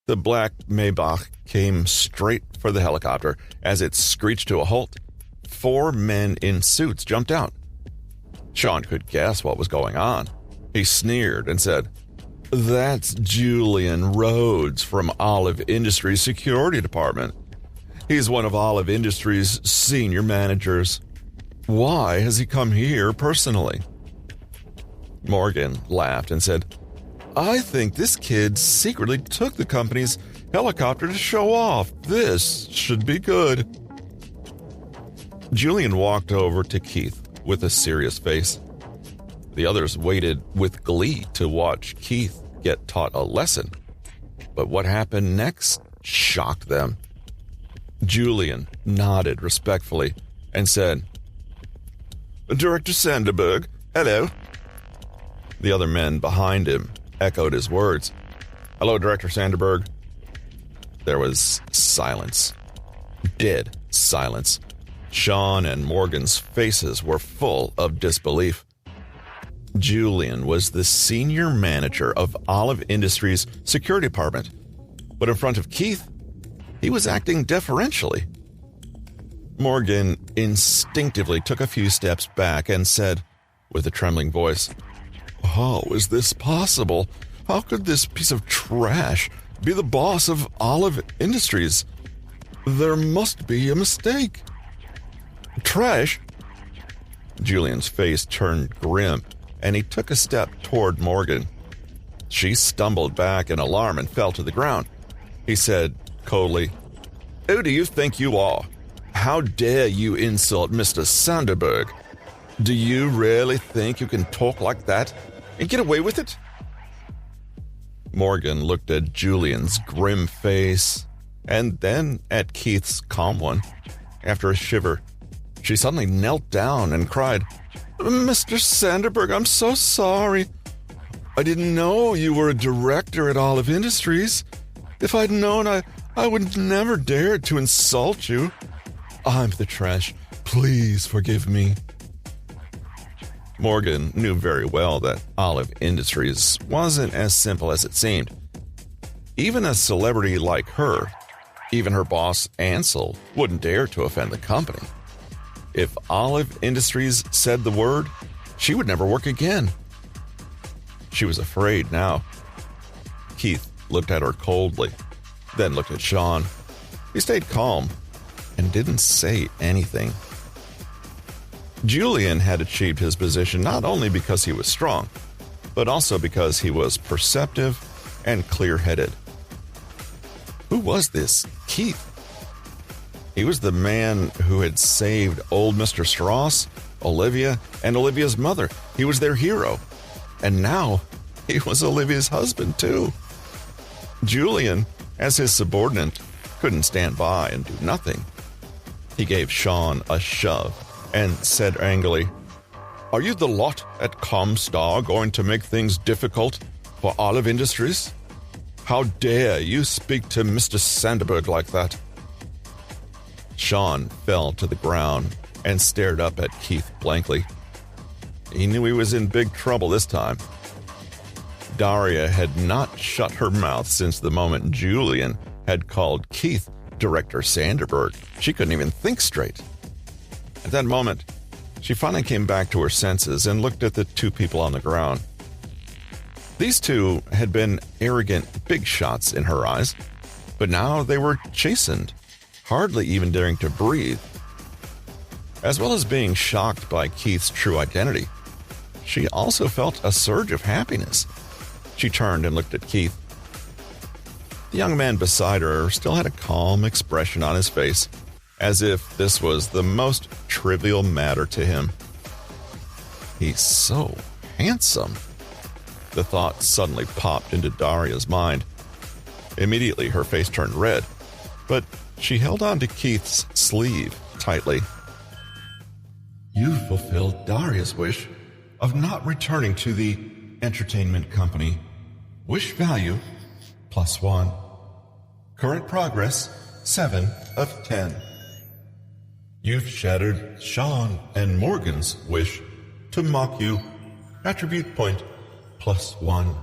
The black Maybach came straight for the helicopter. As it screeched to a halt, 4 men in suits jumped out. Sean could guess what was going on. He sneered and said, "That's Julian Rhodes from Olive Industries Security Department. He's one of Olive Industries' senior managers. Why has he come here personally?" Morgan laughed and said, "I think this kid secretly took the company's helicopter to show off. This should be good." Julian walked over to Keith with a serious face. The others waited with glee to watch Keith get taught a lesson. But what happened next shocked them. Julian nodded respectfully and said, "Director Sanderberg, hello." The other men behind him echoed his words. "Hello, Director Sanderberg." There was silence. Dead silence. Sean and Morgan's faces were full of disbelief. Julian was the senior manager of Olive Industries' security department, but in front of Keith, he was acting deferentially. Morgan instinctively took a few steps back and said, with a trembling voice, "How is this possible? How could this piece of trash be the boss of Olive Industries? There must be a mistake." "Trash?" Julian's face turned grim, and he took a step toward Morgan. She stumbled back in alarm and fell to the ground. He said coldly, "Who do you think you are? How dare you insult Mr. Sanderberg? Do you really think you can talk like that and get away with it?" Morgan looked at Julian's grim face and then at Keith's calm one. After a shiver, she suddenly knelt down and cried, "Mr. Sanderberg, I'm so sorry. I didn't know you were a director at Olive Industries. If I'd known, I would never dare to insult you. I'm the trash. Please forgive me." Morgan knew very well that Olive Industries wasn't as simple as it seemed. Even a celebrity like her, even her boss Ansel, wouldn't dare to offend the company. If Olive Industries said the word, she would never work again. She was afraid now. Keith looked at her coldly, then looked at Sean. He stayed calm and didn't say anything. Julian had achieved his position not only because he was strong, but also because he was perceptive and clear-headed. Who was this Keith? He was the man who had saved old Mr. Strauss, Olivia, and Olivia's mother. He was their hero. And now, he was Olivia's husband, too. Julian, as his subordinate, couldn't stand by and do nothing. He gave Sean a shove and said angrily, Are you the lot at Comstar going to make things difficult for Olive Industries? How dare you speak to Mr. Sanderberg like that? Sean fell to the ground and stared up at Keith blankly. He knew he was in big trouble this time. Daria had not shut her mouth since the moment Julian had called Keith Director Sanderberg. She couldn't even think straight. At that moment, she finally came back to her senses and looked at the two people on the ground. These two had been arrogant big shots in her eyes, but now they were chastened, hardly even daring to breathe. As well as being shocked by Keith's true identity, she also felt a surge of happiness. She turned and looked at Keith. The young man beside her still had a calm expression on his face, as if this was the most trivial matter to him. He's so handsome. The thought suddenly popped into Daria's mind. Immediately, her face turned red, but she held on to Keith's sleeve tightly. You fulfilled Daria's wish of not returning to the entertainment company. Wish value, +1. Current progress, 7 of 10. You've shattered Sean and Morgan's wish to mock you. Attribute point, +1.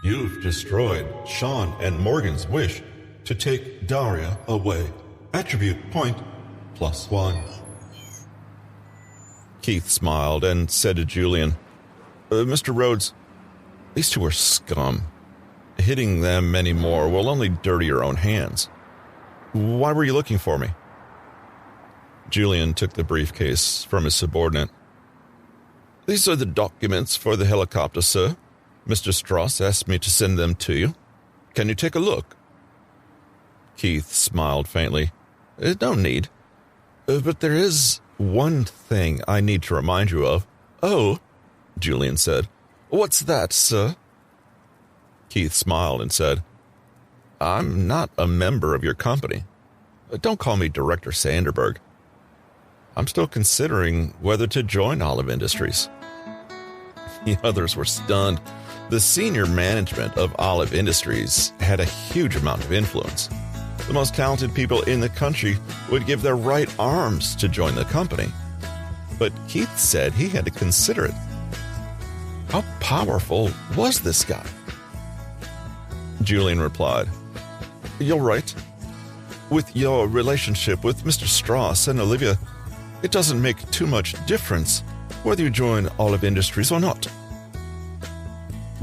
You've destroyed Sean and Morgan's wish to take Daria away. Attribute point, +1. Keith smiled and said to Julian, Mr. Rhodes, these two are scum. Hitting them anymore will only dirty your own hands. Why were you looking for me? Julian took the briefcase from his subordinate. These are the documents for the helicopter, sir. Mr. Strauss asked me to send them to you. Can you take a look? Keith smiled faintly. No need. But there is one thing I need to remind you of. Oh, Julian said. What's that, sir? Keith smiled and said, I'm not a member of your company. Don't call me Director Sanderberg. I'm still considering whether to join Olive Industries. The others were stunned. The senior management of Olive Industries had a huge amount of influence. The most talented people in the country would give their right arms to join the company. But Keith said he had to consider it. How powerful was this guy? Julian replied, You're right. With your relationship with Mr. Strauss and Olivia, it doesn't make too much difference whether you join Olive Industries or not.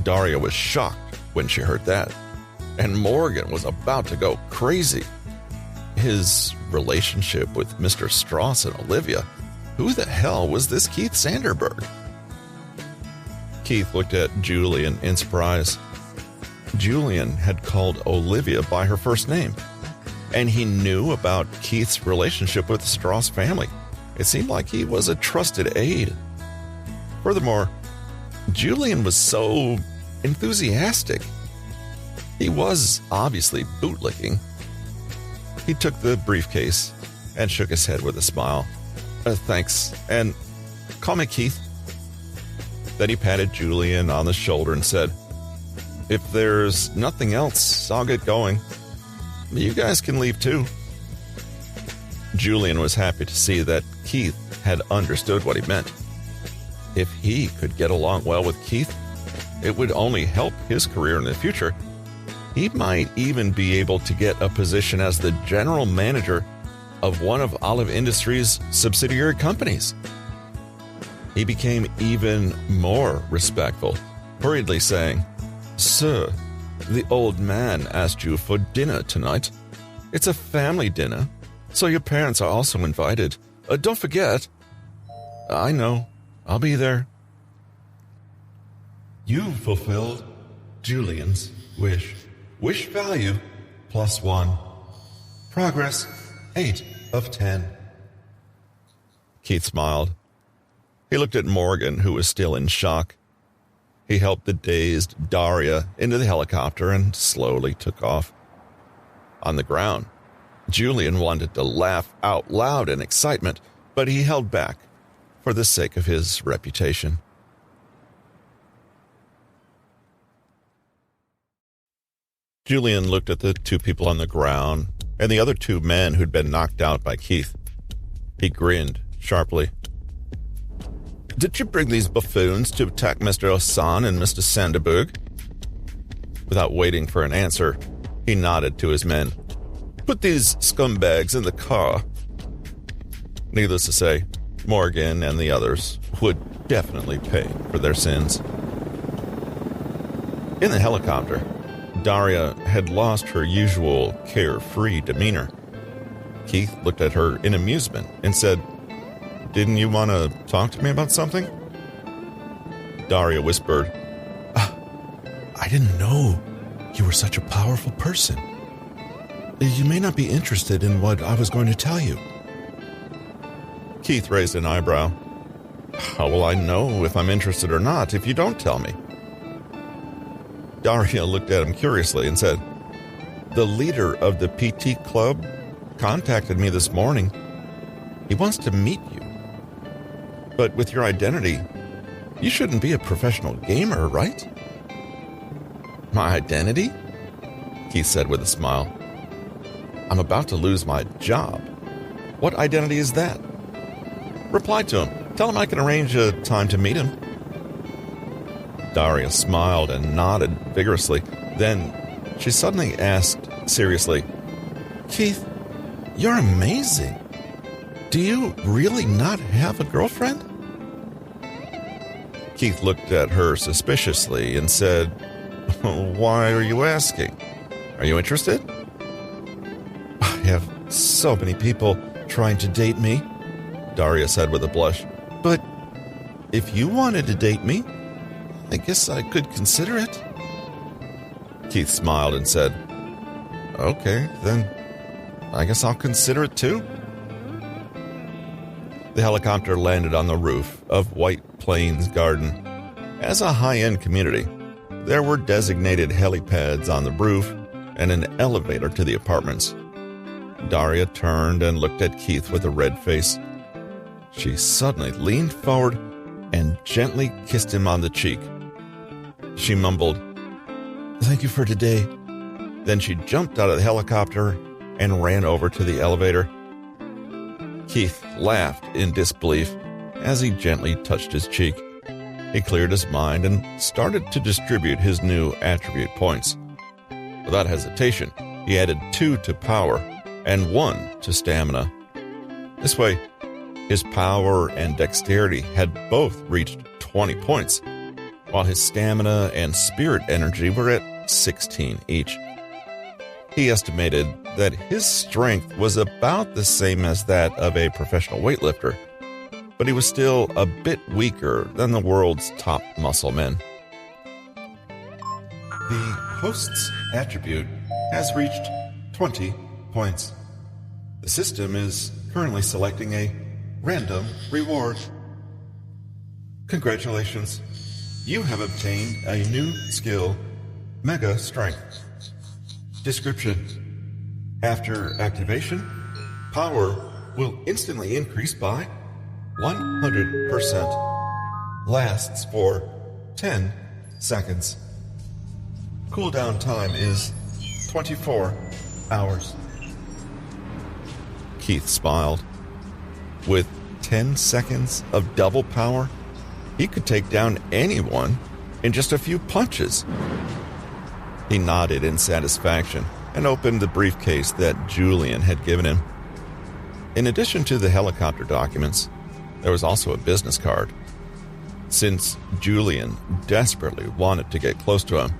Daria was shocked when she heard that, and Morgan was about to go crazy. His relationship with Mr. Strauss and Olivia? Who the hell was this Keith Sanderberg? Keith looked at Julian in surprise. Julian had called Olivia by her first name, and he knew about Keith's relationship with the Strauss family. It seemed like he was a trusted aide. Furthermore, Julian was so enthusiastic. He was obviously bootlicking. He took the briefcase and shook his head with a smile. Thanks, and call me Keith. Then he patted Julian on the shoulder and said, If there's nothing else, I'll get going. You guys can leave too. Julian was happy to see that Keith had understood what he meant. If he could get along well with Keith, it would only help his career in the future. He might even be able to get a position as the general manager of one of Olive Industries' subsidiary companies. He became even more respectful, hurriedly saying, Sir, the old man asked you for dinner tonight. It's a family dinner, so your parents are also invited. Don't forget. I know. I'll be there. You fulfilled Julian's wish. Wish value, +1. Progress, 8 of 10. Keith smiled. He looked at Morgan, who was still in shock. He helped the dazed Daria into the helicopter and slowly took off. On the ground, Julian wanted to laugh out loud in excitement, but he held back. for the sake of his reputation. Julian looked at the two people on the ground and the other two men who'd been knocked out by Keith. He grinned sharply. "Did you bring these buffoons to attack Mr. Osan and Mr. Sanderberg?" Without waiting for an answer, he nodded to his men. "Put these scumbags in the car." Needless to say, Morgan and the others would definitely pay for their sins. In the helicopter, Daria had lost her usual carefree demeanor. Keith looked at her in amusement and said, "Didn't you want to talk to me about something?" Daria whispered, "I didn't know you were such a powerful person. You may not be interested in what I was going to tell you." Keith raised an eyebrow. "How will I know if I'm interested or not if you don't tell me?" Daria looked at him curiously and said, "The leader of the PT club contacted me this morning. He wants to meet you. But with your identity, you shouldn't be a professional gamer, right?" "My identity?" Keith said with a smile. "I'm about to lose my job. What identity is that?" "Reply to him. Tell him I can arrange a time to meet him." Daria smiled and nodded vigorously. Then she suddenly asked seriously, "Keith, you're amazing. Do you really not have a girlfriend?" Keith looked at her suspiciously and said, "Why are you asking? Are you interested?" "I have so many people trying to date me," Daria said with a blush. "But if you wanted to date me, I guess I could consider it." Keith smiled and said, "Okay, then I guess I'll consider it too." The helicopter landed on the roof of White Plains Garden. As a high-end community, there were designated helipads on the roof and an elevator to the apartments. Daria turned and looked at Keith with a red face. She suddenly leaned forward and gently kissed him on the cheek. She mumbled, "Thank you for today." Then she jumped out of the helicopter and ran over to the elevator. Keith laughed in disbelief as he gently touched his cheek. He cleared his mind and started to distribute his new attribute points. Without hesitation, he added 2 to power and 1 to stamina. This way, his power and dexterity had both reached 20 points, while his stamina and spirit energy were at 16 each. He estimated that his strength was about the same as that of a professional weightlifter, but he was still a bit weaker than the world's top muscle men. The host's attribute has reached 20 points. The system is currently selecting a random reward. Congratulations. You have obtained a new skill, Mega Strength. Description: after activation, power will instantly increase by 100%. Lasts for 10 seconds. Cooldown time is 24 hours. Keith smiled. With 10 seconds of double power, he could take down anyone in just a few punches. He nodded in satisfaction and opened the briefcase that Julian had given him. In addition to the helicopter documents, there was also a business card. Since Julian desperately wanted to get close to him,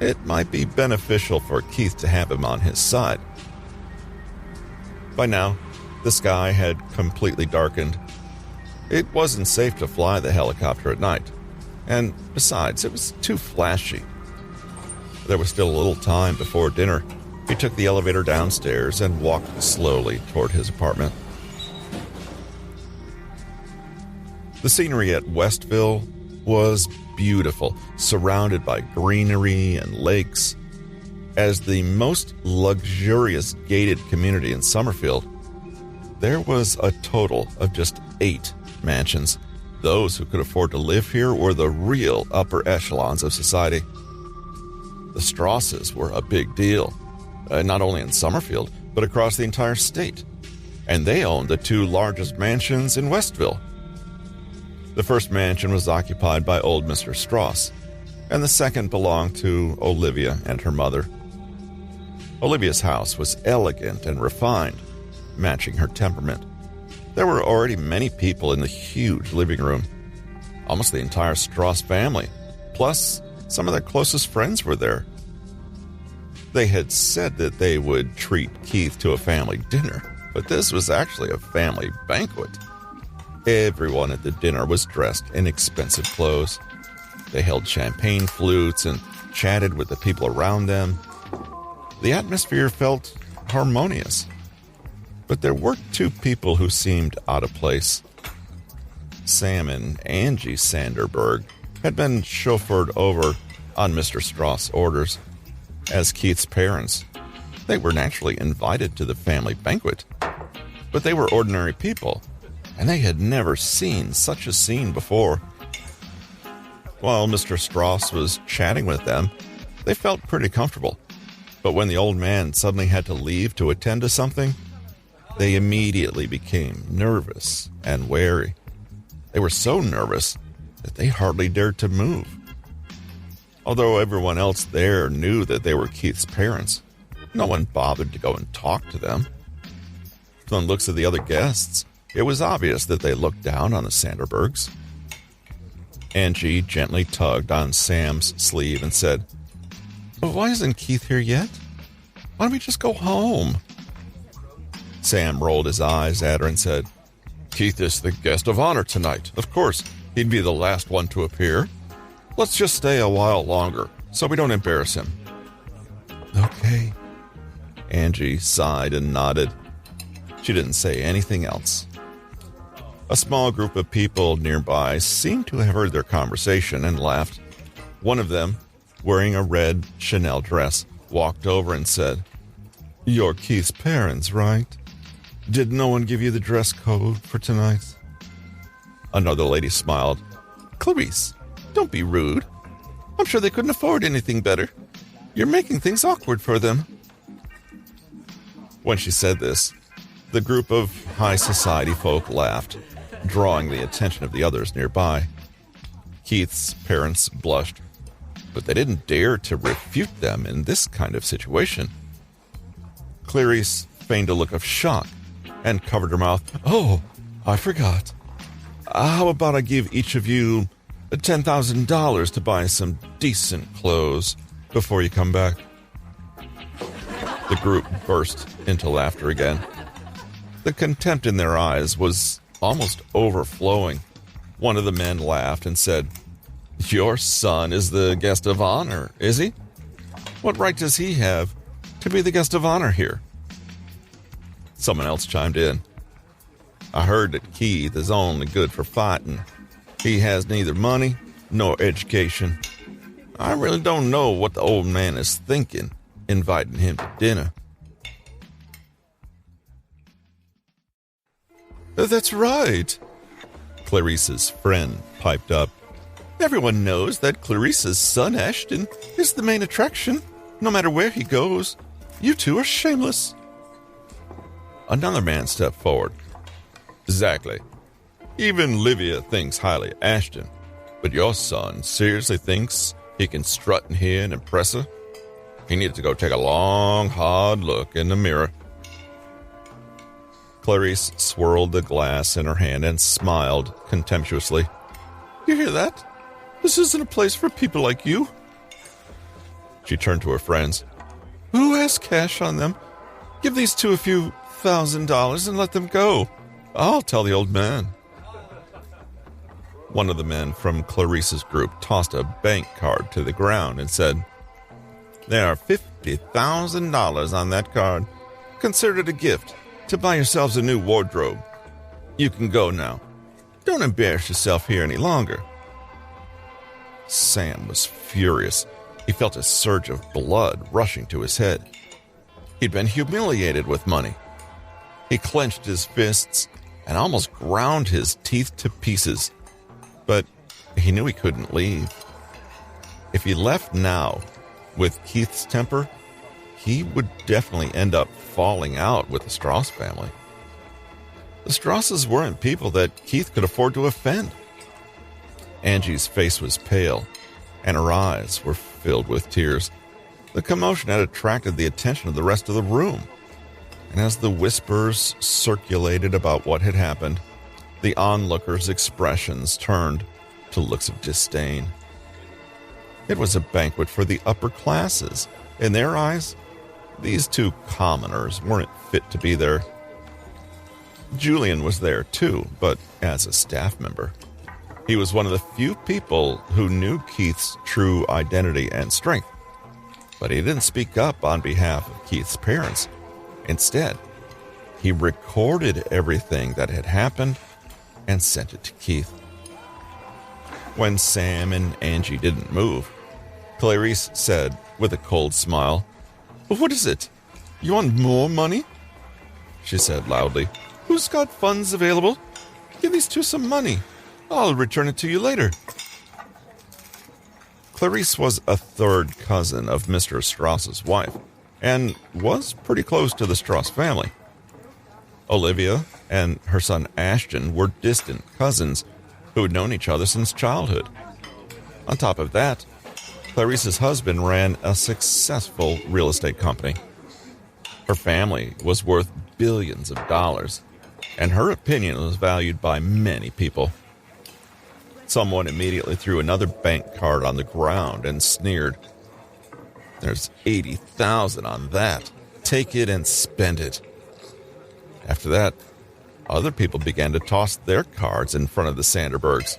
it might be beneficial for Keith to have him on his side. By now, the sky had completely darkened. It wasn't safe to fly the helicopter at night, and besides, it was too flashy. There was still a little time before dinner. He took the elevator downstairs and walked slowly toward his apartment. The scenery at Westville was beautiful, surrounded by greenery and lakes. As the most luxurious gated community in Summerfield, there was a total of just 8 mansions. Those who could afford to live here were the real upper echelons of society. The Strasses were a big deal, not only in Summerfield, but across the entire state. And they owned the two largest mansions in Westville. The first mansion was occupied by old Mr. Strass, and the second belonged to Olivia and her mother. Olivia's house was elegant and refined, matching her temperament. There were already many people in the huge living room. Almost the entire Strass family, plus some of their closest friends were there. They had said that they would treat Keith to a family dinner, but this was actually a family banquet. Everyone at the dinner was dressed in expensive clothes. They held champagne flutes and chatted with the people around them. The atmosphere felt harmonious. But there were two people who seemed out of place. Sam and Angie Sanderberg had been chauffeured over on Mr. Strass' orders. As Keith's parents, they were naturally invited to the family banquet. But they were ordinary people, and they had never seen such a scene before. While Mr. Strass was chatting with them, they felt pretty comfortable. But when the old man suddenly had to leave to attend to something, they immediately became nervous and wary. They were so nervous that they hardly dared to move. Although everyone else there knew that they were Keith's parents, no one bothered to go and talk to them. From the looks of the other guests, it was obvious that they looked down on the Sanderbergs. Angie gently tugged on Sam's sleeve and said, "Why isn't Keith here yet? Why don't we just go home?" Sam rolled his eyes at her and said, "Keith is the guest of honor tonight. Of course, he'd be the last one to appear. Let's just stay a while longer so we don't embarrass him." "Okay." Angie sighed and nodded. She didn't say anything else. A small group of people nearby seemed to have heard their conversation and laughed. One of them, wearing a red Chanel dress, walked over and said, "You're Keith's parents, right? Did no one give you the dress code for tonight?" Another lady smiled. "Clarice, don't be rude. I'm sure they couldn't afford anything better. You're making things awkward for them." When she said this, the group of high society folk laughed, drawing the attention of the others nearby. Keith's parents blushed, but they didn't dare to refute them in this kind of situation. Clarice feigned a look of shock and covered her mouth. "Oh, I forgot. How about I give each of you $10,000 to buy some decent clothes before you come back?" The group burst into laughter again. The contempt in their eyes was almost overflowing. One of the men laughed and said, "Your son is the guest of honor, is he? What right does he have to be the guest of honor here?" Someone else chimed in. "I heard that Keith is only good for fighting. He has neither money nor education. I really don't know what the old man is thinking, inviting him to dinner." "That's right," Clarice's friend piped up. "Everyone knows that Clarice's son Ashton is the main attraction, no matter where he goes. You two are shameless." Another man stepped forward. "Exactly. Even Livia thinks highly of Ashton, but your son seriously thinks he can strut in here and impress her? He needs to go take a long, hard look in the mirror." Clarice swirled the glass in her hand and smiled contemptuously. "You hear that? This isn't a place for people like you." She turned to her friends. "Who has cash on them? Give these two a few $1,000 and let them go. I'll tell the old man." One of the men from Clarice's group tossed a bank card to the ground and said, "There are $50,000 on that card. Consider it a gift to buy yourselves a new wardrobe. You can go now. Don't embarrass yourself here any longer." Sam was furious. He felt a surge of blood rushing to his head. He'd been humiliated with money. He clenched his fists and almost ground his teeth to pieces. But he knew he couldn't leave. If he left now, with Keith's temper, he would definitely end up falling out with the Strauss family. The Strausses weren't people that Keith could afford to offend. Angie's face was pale, and her eyes were filled with tears. The commotion had attracted the attention of the rest of the room, and as the whispers circulated about what had happened, the onlookers' expressions turned to looks of disdain. It was a banquet for the upper classes. In their eyes, these two commoners weren't fit to be there. Julian was there too, but as a staff member. He was one of the few people who knew Keith's true identity and strength, but he didn't speak up on behalf of Keith's parents. Instead, he recorded everything that had happened and sent it to Keith. When Sam and Angie didn't move, Clarice said with a cold smile, "What is it? You want more money?" She said loudly, "Who's got funds available? Give these two some money. I'll return it to you later." Clarice was a third cousin of Mr. Strauss's wife and was pretty close to the Strauss family. Olivia and her son Ashton were distant cousins who had known each other since childhood. On top of that, Clarice's husband ran a successful real estate company. Her family was worth billions of dollars, and her opinion was valued by many people. Someone immediately threw another bank card on the ground and sneered, "There's $80,000 on that. Take it and spend it." After that, other people began to toss their cards in front of the Sanderbergs.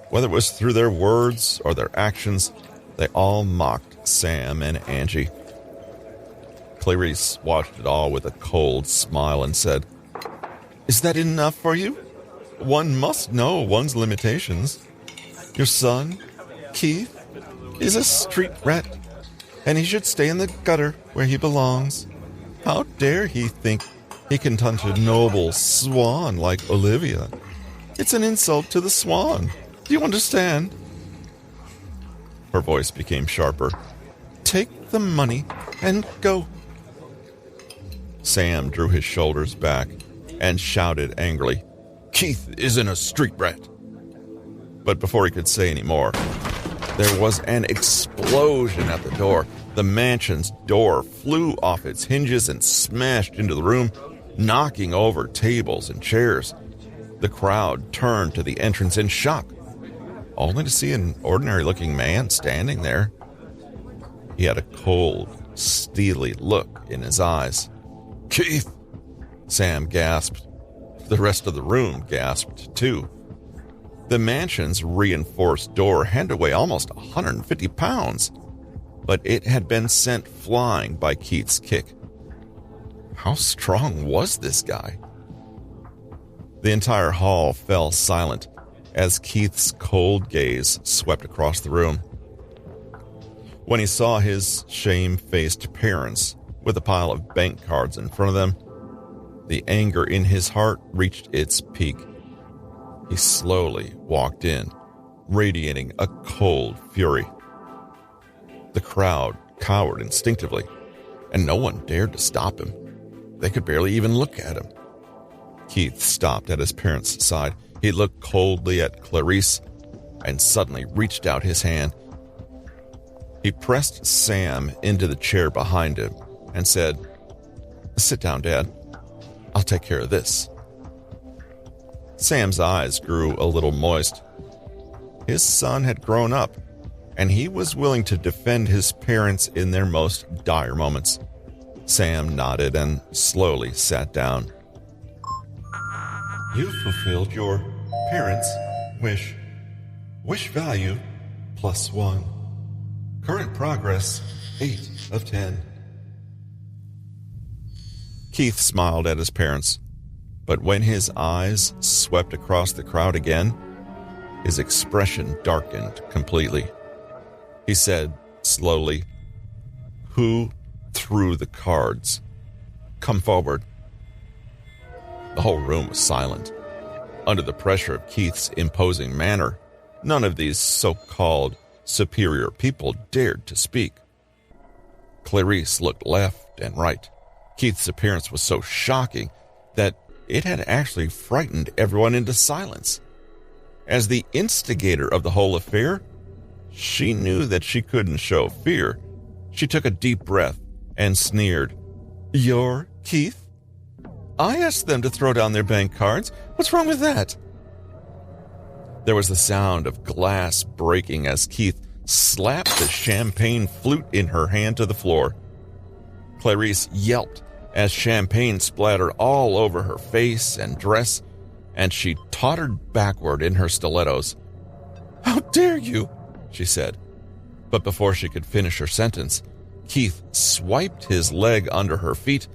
Whether it was through their words or their actions, they all mocked Sam and Angie. Clarice watched it all with a cold smile and said, "Is that enough for you? One must know one's limitations. Your son, Keith, is a street rat, and he should stay in the gutter where he belongs. How dare he think he can touch a noble swan like Olivia? It's an insult to the swan. Do you understand?" Her voice became sharper. "Take the money and go." Sam drew his shoulders back and shouted angrily, "Keith isn't a street rat." But before he could say any more, there was an explosion at the door. The mansion's door flew off its hinges and smashed into the room, knocking over tables and chairs. The crowd turned to the entrance in shock, only to see an ordinary-looking man standing there. He had a cold, steely look in his eyes. "Keith!" Sam gasped. The rest of the room gasped, too. The mansion's reinforced door had to weigh almost 150 pounds, but it had been sent flying by Keith's kick. How strong was this guy? The entire hall fell silent as Keith's cold gaze swept across the room. When he saw his shame-faced parents with a pile of bank cards in front of them, the anger in his heart reached its peak. He slowly walked in, radiating a cold fury. The crowd cowered instinctively, and no one dared to stop him. They could barely even look at him. Keith stopped at his parents' side. He looked coldly at Clarice and suddenly reached out his hand. He pressed Sam into the chair behind him and said, "Sit down, Dad. I'll take care of this." Sam's eyes grew a little moist. His son had grown up, and he was willing to defend his parents in their most dire moments. Sam nodded and slowly sat down. You've fulfilled your parents' wish. Wish value +1. Current progress 8 of 10. Keith smiled at his parents, but when his eyes swept across the crowd again, his expression darkened completely. He said slowly, "Who threw the cards? Come forward." The whole room was silent. Under the pressure of Keith's imposing manner, none of these so-called superior people dared to speak. Clarice looked left and right. Keith's appearance was so shocking that it had actually frightened everyone into silence. As the instigator of the whole affair, she knew that she couldn't show fear. She took a deep breath and sneered. "You're Keith? I asked them to throw down their bank cards. What's wrong with that?" There was the sound of glass breaking as Keith slapped the champagne flute in her hand to the floor. Clarice yelped as champagne splattered all over her face and dress, and she tottered backward in her stilettos. "How dare you?" she said. But before she could finish her sentence, Keith swiped his leg under her feet,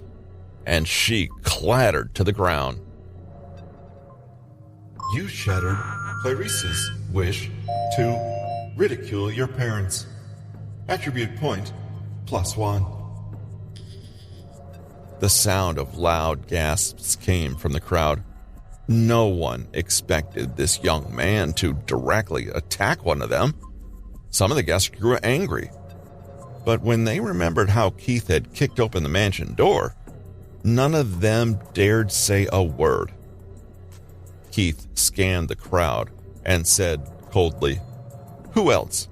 and she clattered to the ground. You shattered Clarice's wish to ridicule your parents. Attribute point +1. The sound of loud gasps came from the crowd. No one expected this young man to directly attack one of them. Some of the guests grew angry. But when they remembered how Keith had kicked open the mansion door, none of them dared say a word. Keith scanned the crowd and said coldly, "Who else?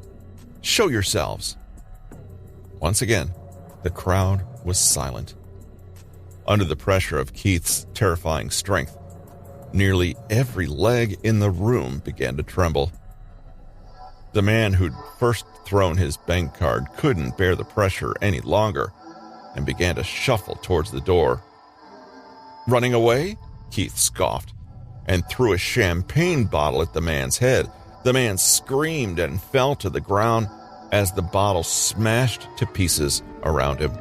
Show yourselves." Once again, the crowd was silent. Under the pressure of Keith's terrifying strength, nearly every leg in the room began to tremble. The man who'd first thrown his bank card couldn't bear the pressure any longer and began to shuffle towards the door. "Running away?" Keith scoffed and threw a champagne bottle at the man's head. The man screamed and fell to the ground as the bottle smashed to pieces around him.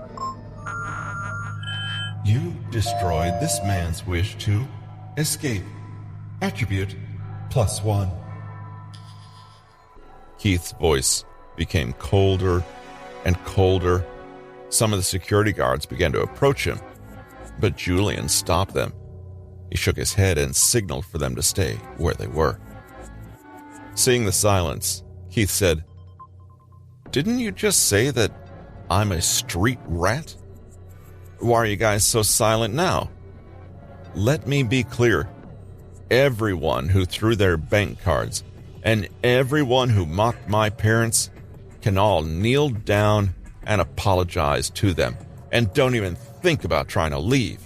You destroyed this man's wish to escape. Attribute +1. Keith's voice became colder and colder. Some of the security guards began to approach him, but Julian stopped them. He shook his head and signaled for them to stay where they were. Seeing the silence, Keith said, "Didn't you just say that I'm a street rat? Why are you guys so silent now? Let me be clear. Everyone who threw their bank cards and everyone who mocked my parents can all kneel down and apologize to them, and don't even think about trying to leave."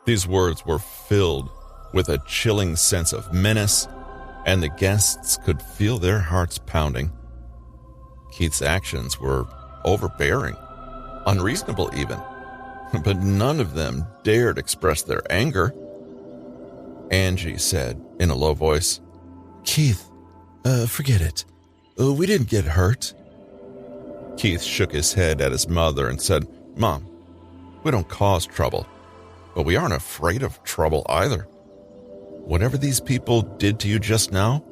These words were filled with a chilling sense of menace, and the guests could feel their hearts pounding. Keith's actions were overbearing, unreasonable even, but none of them dared express their anger. Angie said in a low voice, "Keith, forget it. We didn't get hurt." Keith shook his head at his mother and said, "Mom, we don't cause trouble, but we aren't afraid of trouble either. Whatever these people did to you just now,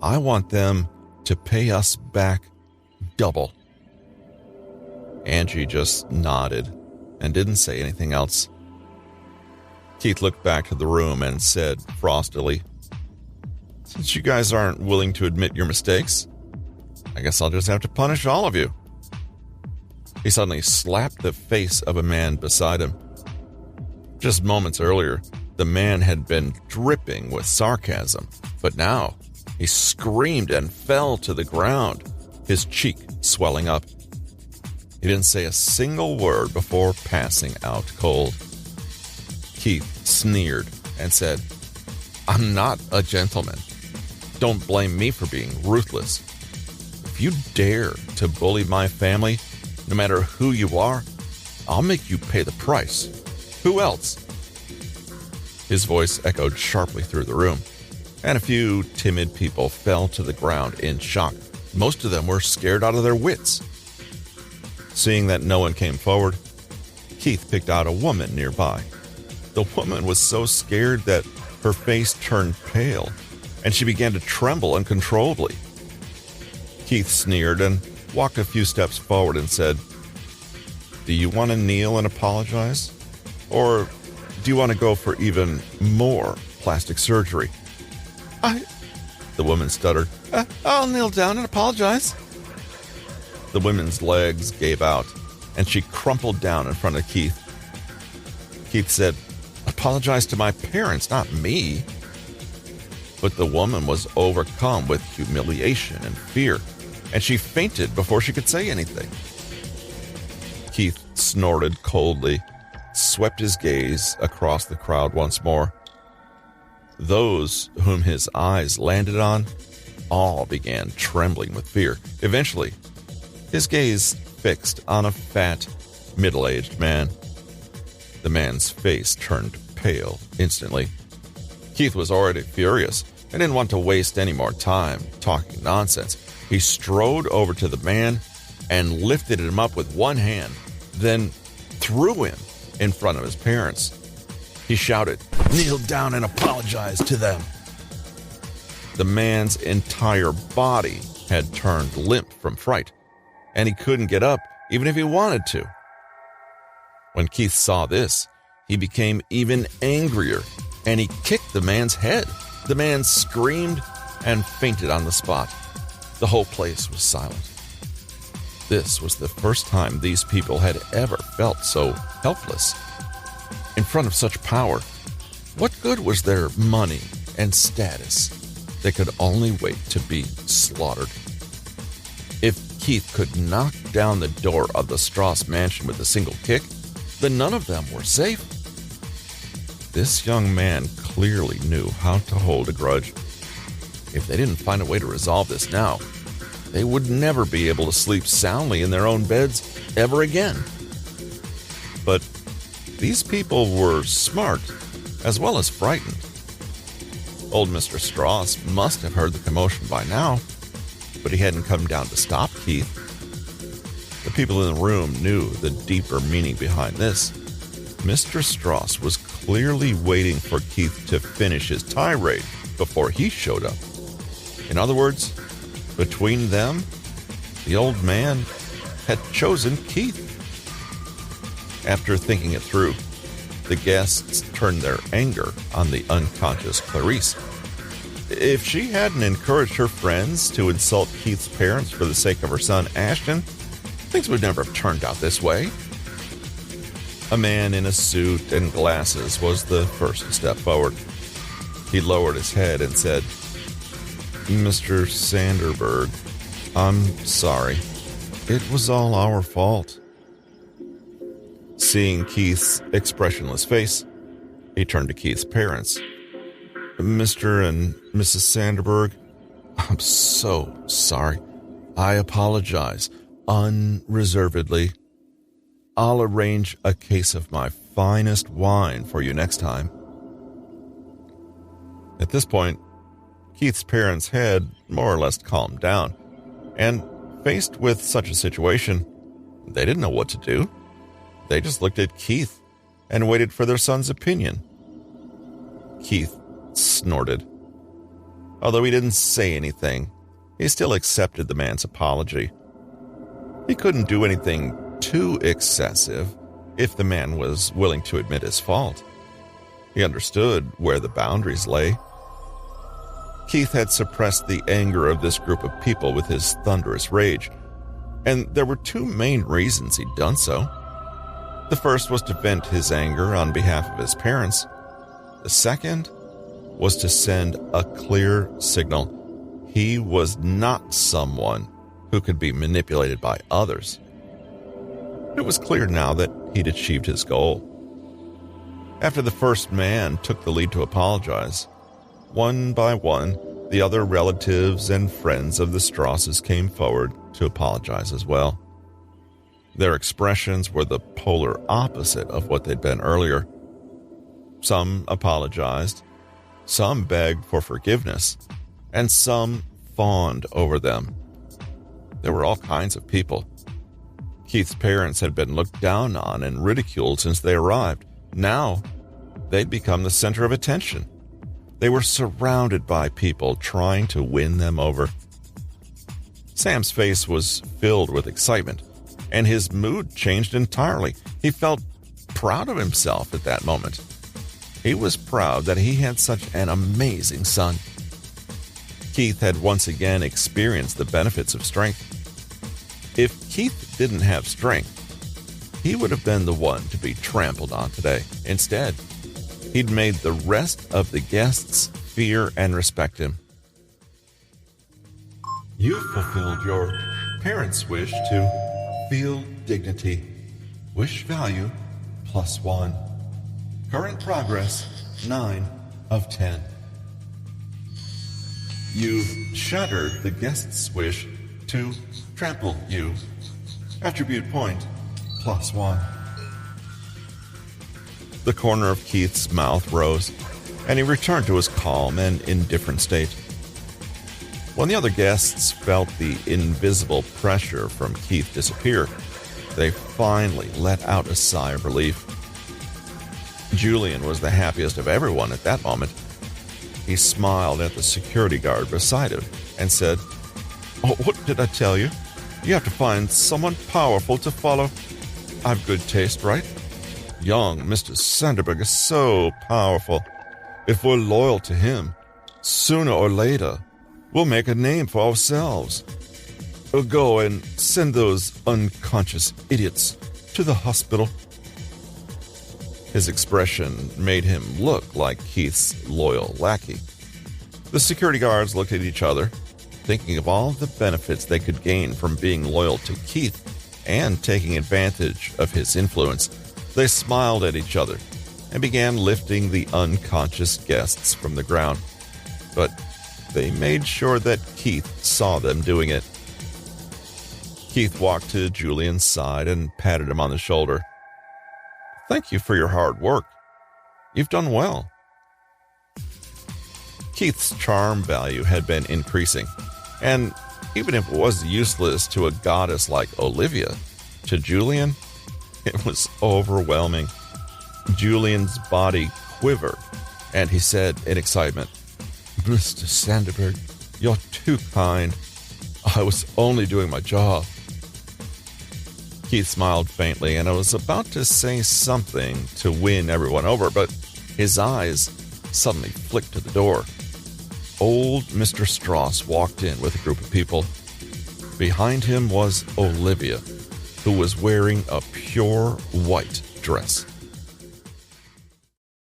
I want them to pay us back double." Angie just nodded and didn't say anything else. Keith looked back to the room and said frostily, "Since you guys aren't willing to admit your mistakes, I guess I'll just have to punish all of you." He suddenly slapped the face of a man beside him. Just moments earlier, the man had been dripping with sarcasm, but now he screamed and fell to the ground, his cheek swelling up. He didn't say a single word before passing out cold. Keith sneered and said, "I'm not a gentleman. Don't blame me for being ruthless. If you dare to bully my family, no matter who you are, I'll make you pay the price. Who else?" His voice echoed sharply through the room, and a few timid people fell to the ground in shock. Most of them were scared out of their wits. Seeing that no one came forward, Keith picked out a woman nearby. The woman was so scared that her face turned pale, and she began to tremble uncontrollably. Keith sneered and walked a few steps forward and said, Do you want to kneel and apologize? Or do you want to go for even more plastic surgery? The woman stuttered. I'll kneel down and apologize. The woman's legs gave out, and she crumpled down in front of Keith. Keith said, apologize to my parents, not me. But the woman was overcome with humiliation and fear, and she fainted before she could say anything. Keith snorted coldly, swept his gaze across the crowd once more. Those whom his eyes landed on all began trembling with fear. Eventually, his gaze fixed on a fat, middle-aged man. The man's face turned pale instantly. Keith was already furious and didn't want to waste any more time talking nonsense. He strode over to the man and lifted him up with one hand, then threw him in front of his parents. He shouted, kneel down and apologize to them. The man's entire body had turned limp from fright, and he couldn't get up even if he wanted to. When Keith saw this, he became even angrier, and he kicked the man's head. The man screamed and fainted on the spot. The whole place was silent. This was the first time these people had ever felt so helpless. In front of such power, what good was their money and status? They could only wait to be slaughtered. If Keith could knock down the door of the Strauss mansion with a single kick, then none of them were safe. This young man clearly knew how to hold a grudge. If they didn't find a way to resolve this now, they would never be able to sleep soundly in their own beds ever again. But these people were smart as well as frightened. Old Mr. Strauss must have heard the commotion by now, but he hadn't come down to stop Keith. The people in the room knew the deeper meaning behind this. Mr. Strauss was clearly waiting for Keith to finish his tirade before he showed up. In other words, between them, the old man had chosen Keith. After thinking it through, the guests turned their anger on the unconscious Clarice. If she hadn't encouraged her friends to insult Keith's parents for the sake of her son Ashton, things would never have turned out this way. A man in a suit and glasses was the first to step forward. He lowered his head and said, Mr. Sanderberg, I'm sorry. It was all our fault. Seeing Keith's expressionless face, he turned to Keith's parents. Mr. and Mrs. Sanderberg, I'm so sorry. I apologize unreservedly. I'll arrange a case of my finest wine for you next time. At this point, Keith's parents had more or less calmed down, and faced with such a situation, they didn't know what to do. They just looked at Keith and waited for their son's opinion. Keith snorted. Although he didn't say anything, he still accepted the man's apology. He couldn't do anything too excessive if the man was willing to admit his fault. He understood where the boundaries lay. Keith had suppressed the anger of this group of people with his thunderous rage, and there were two main reasons he'd done so. The first was to vent his anger on behalf of his parents. The second was to send a clear signal. He was not someone who could be manipulated by others. It was clear now that he'd achieved his goal. After the first man took the lead to apologize, one by one, the other relatives and friends of the Strausses came forward to apologize as well. Their expressions were the polar opposite of what they'd been earlier. Some apologized, some begged for forgiveness, and some fawned over them. There were all kinds of people. Keith's parents had been looked down on and ridiculed since they arrived. Now, they'd become the center of attention. They were surrounded by people trying to win them over. Sam's face was filled with excitement, and his mood changed entirely. He felt proud of himself at that moment. He was proud that he had such an amazing son. Keith had once again experienced the benefits of strength. If Keith didn't have strength, he would have been the one to be trampled on today. Instead, he'd made the rest of the guests fear and respect him. You fulfilled your parents' wish to feel dignity. Wish value +1. Current progress 9 of 10. You've shattered the guest's wish to trample you. Attribute point +1. The corner of Keith's mouth rose, and he returned to his calm and indifferent state. When the other guests felt the invisible pressure from Keith disappear, they finally let out a sigh of relief. Julian was the happiest of everyone at that moment. He smiled at the security guard beside him and said, "Oh, what did I tell you? You have to find someone powerful to follow. I've good taste, right? Young Mr. Sanderberg is so powerful. If we're loyal to him, sooner or later, we'll make a name for ourselves. Go and send those unconscious idiots to the hospital." His expression made him look like Keith's loyal lackey. The security guards looked at each other, thinking of all the benefits they could gain from being loyal to Keith and taking advantage of his influence. They smiled at each other and began lifting the unconscious guests from the ground. But they made sure that Keith saw them doing it. Keith walked to Julian's side and patted him on the shoulder. "Thank you for your hard work. You've done well." Keith's charm value had been increasing, and even if it was useless to a goddess like Olivia, to Julian, it was overwhelming. Julian's body quivered, and he said in excitement, "Mr. Sanderberg, you're too kind. I was only doing my job." Keith smiled faintly, and I was about to say something to win everyone over, but his eyes suddenly flicked to the door. Old Mr. Strauss walked in with a group of people. Behind him was Olivia, who was wearing a pure white dress.